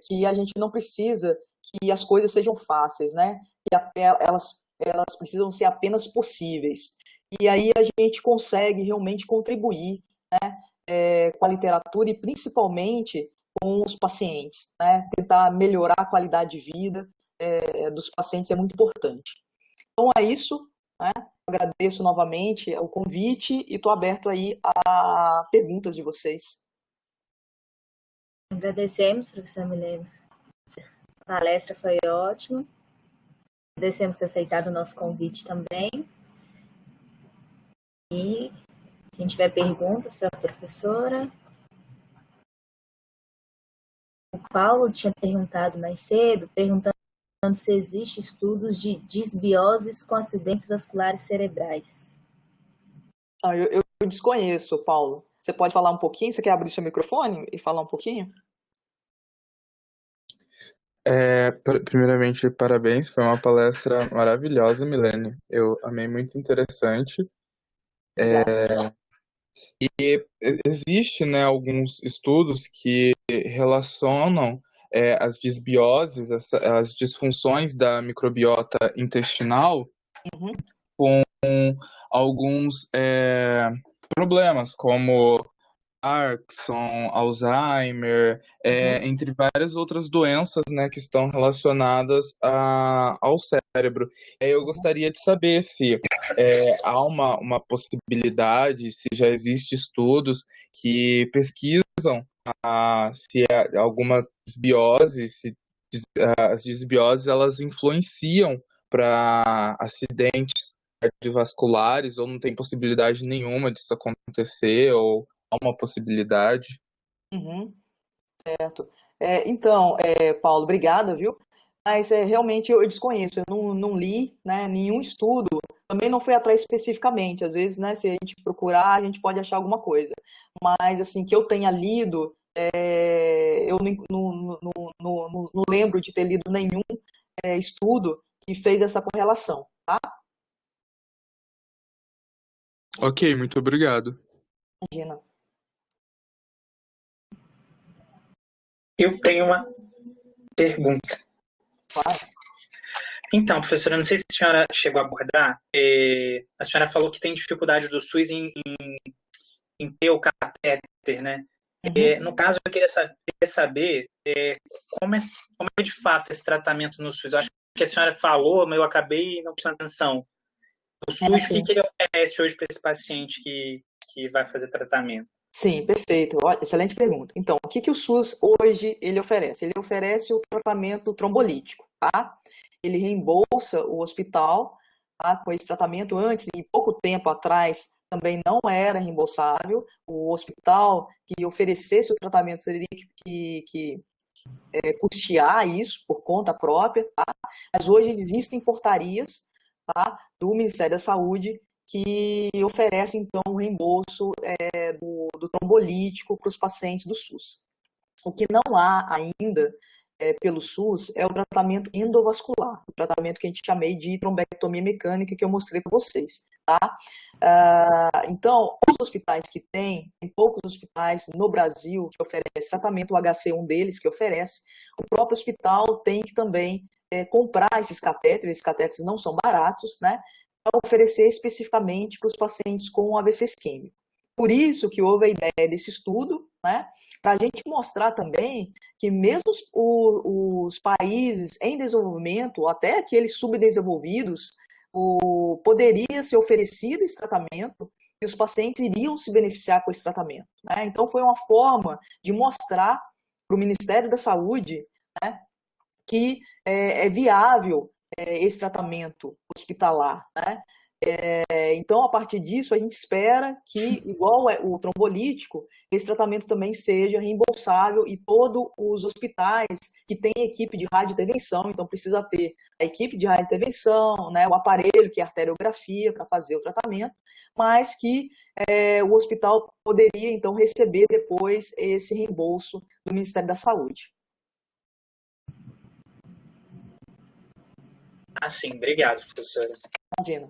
que a gente não precisa que as coisas sejam fáceis, né, que elas precisam ser apenas possíveis. E aí a gente consegue realmente contribuir, né, com a literatura e principalmente com os pacientes, né, tentar melhorar a qualidade de vida dos pacientes é muito importante. Então é isso, né? Agradeço novamente o convite e estou aberto aí a perguntas de vocês. Agradecemos, professor Milena. A palestra foi ótima. Agradecemos ter aceitado o nosso convite também. E quem tiver perguntas para a professora. O Paulo tinha perguntado mais cedo, perguntando se existe estudos de disbioses com acidentes vasculares cerebrais. Eu desconheço, Paulo. Você pode falar um pouquinho? Você quer abrir seu microfone e falar um pouquinho? Primeiramente, parabéns. Foi uma palestra maravilhosa, Milene. Eu amei, muito interessante. E existe, né, alguns estudos que relacionam as disbioses, as disfunções da microbiota intestinal Uhum. com alguns problemas, como Parkinson, Alzheimer, Uhum. entre várias outras doenças, né, que estão relacionadas ao cérebro. Eu gostaria de saber se há uma possibilidade, se já existem estudos que pesquisam se há alguma desbiose, se as desbioses elas influenciam para acidentes cardiovasculares ou não tem possibilidade nenhuma disso acontecer ou há uma possibilidade. Uhum. Certo. Então, Paulo, obrigada, viu? Mas realmente eu desconheço, eu não li, né, nenhum estudo, também não fui atrás especificamente. Às vezes, né, se a gente procurar, a gente pode achar alguma coisa. Mas, assim, que eu tenha lido, eu não lembro de ter lido nenhum estudo que fez essa correlação, tá? Ok, muito obrigado. Imagina. Eu tenho uma pergunta. Claro. Então, professora, não sei se a senhora chegou a abordar, a senhora falou que tem dificuldade do SUS em ter o catéter, né? Uhum. No caso, eu queria saber como é de fato esse tratamento no SUS. Eu acho que a senhora falou, mas eu acabei não prestando atenção. O SUS, o Sim. que ele oferece hoje para esse paciente que vai fazer tratamento? Sim, perfeito. Excelente pergunta. Então, o que o SUS hoje ele oferece? Ele oferece o tratamento trombolítico, tá? Ele reembolsa o hospital, tá, com esse tratamento. Antes, em pouco tempo atrás, também não era reembolsável. O hospital que oferecesse o tratamento teria que custear isso por conta própria, tá? Mas hoje existem portarias, tá, do Ministério da Saúde que oferecem, então, o reembolso do trombolítico para os pacientes do SUS. O que não há ainda pelo SUS é o tratamento endovascular, o tratamento que a gente chamei de trombectomia mecânica, que eu mostrei para vocês. Tá? Então, os hospitais que tem poucos hospitais no Brasil que oferecem tratamento, o HC é um deles que oferece, o próprio hospital tem que também comprar esses catéteres não são baratos, né, para oferecer especificamente para os pacientes com AVC isquêmico. Por isso que houve a ideia desse estudo, né, para a gente mostrar também que mesmo os países em desenvolvimento, até aqueles subdesenvolvidos, poderia ser oferecido esse tratamento e os pacientes iriam se beneficiar com esse tratamento, né? Então foi uma forma de mostrar para o Ministério da Saúde, né, que é viável esse tratamento hospitalar, né? Então, a partir disso, a gente espera que, igual o trombolítico, esse tratamento também seja reembolsável e todos os hospitais que têm equipe de radiointervenção, então precisa ter a equipe de radiointervenção, né, o aparelho, que é a arteriografia, para fazer o tratamento, mas que o hospital poderia, então, receber depois esse reembolso do Ministério da Saúde. Sim, obrigado, professora. Imagina.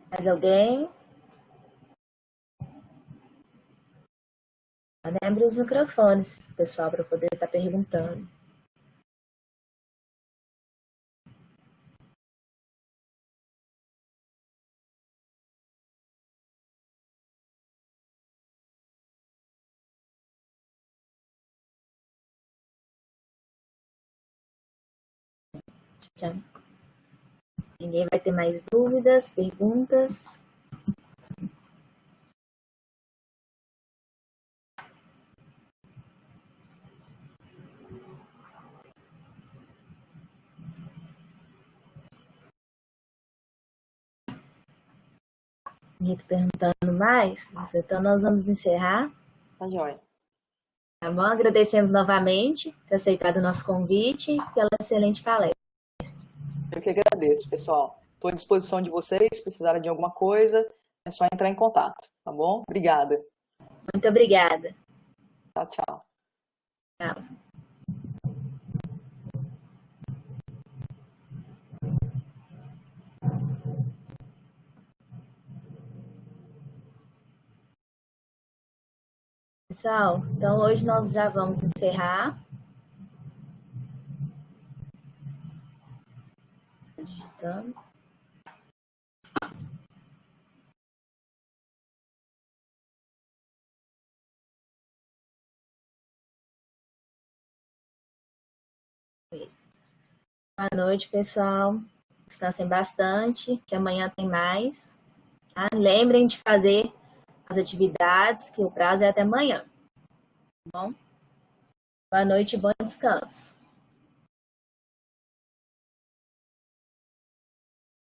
Mais alguém? Lembre os microfones, pessoal, para poder estar perguntando. Já. Ninguém vai ter mais dúvidas, perguntas? Ninguém está perguntando mais? Então, nós vamos encerrar. Tá joia. Tá bom? Agradecemos novamente por ter aceitado o nosso convite e pela excelente palestra. Eu que agradeço, pessoal. Estou à disposição de vocês, se precisarem de alguma coisa, é só entrar em contato, tá bom? Obrigada. Muito obrigada. Tchau, tchau. Tchau. Pessoal, então hoje nós já vamos encerrar. Digitando. Boa noite, pessoal. Descansem bastante, que amanhã tem mais. Tá? Lembrem de fazer as atividades, que o prazo é até amanhã. Tá bom? Boa noite e bom descanso.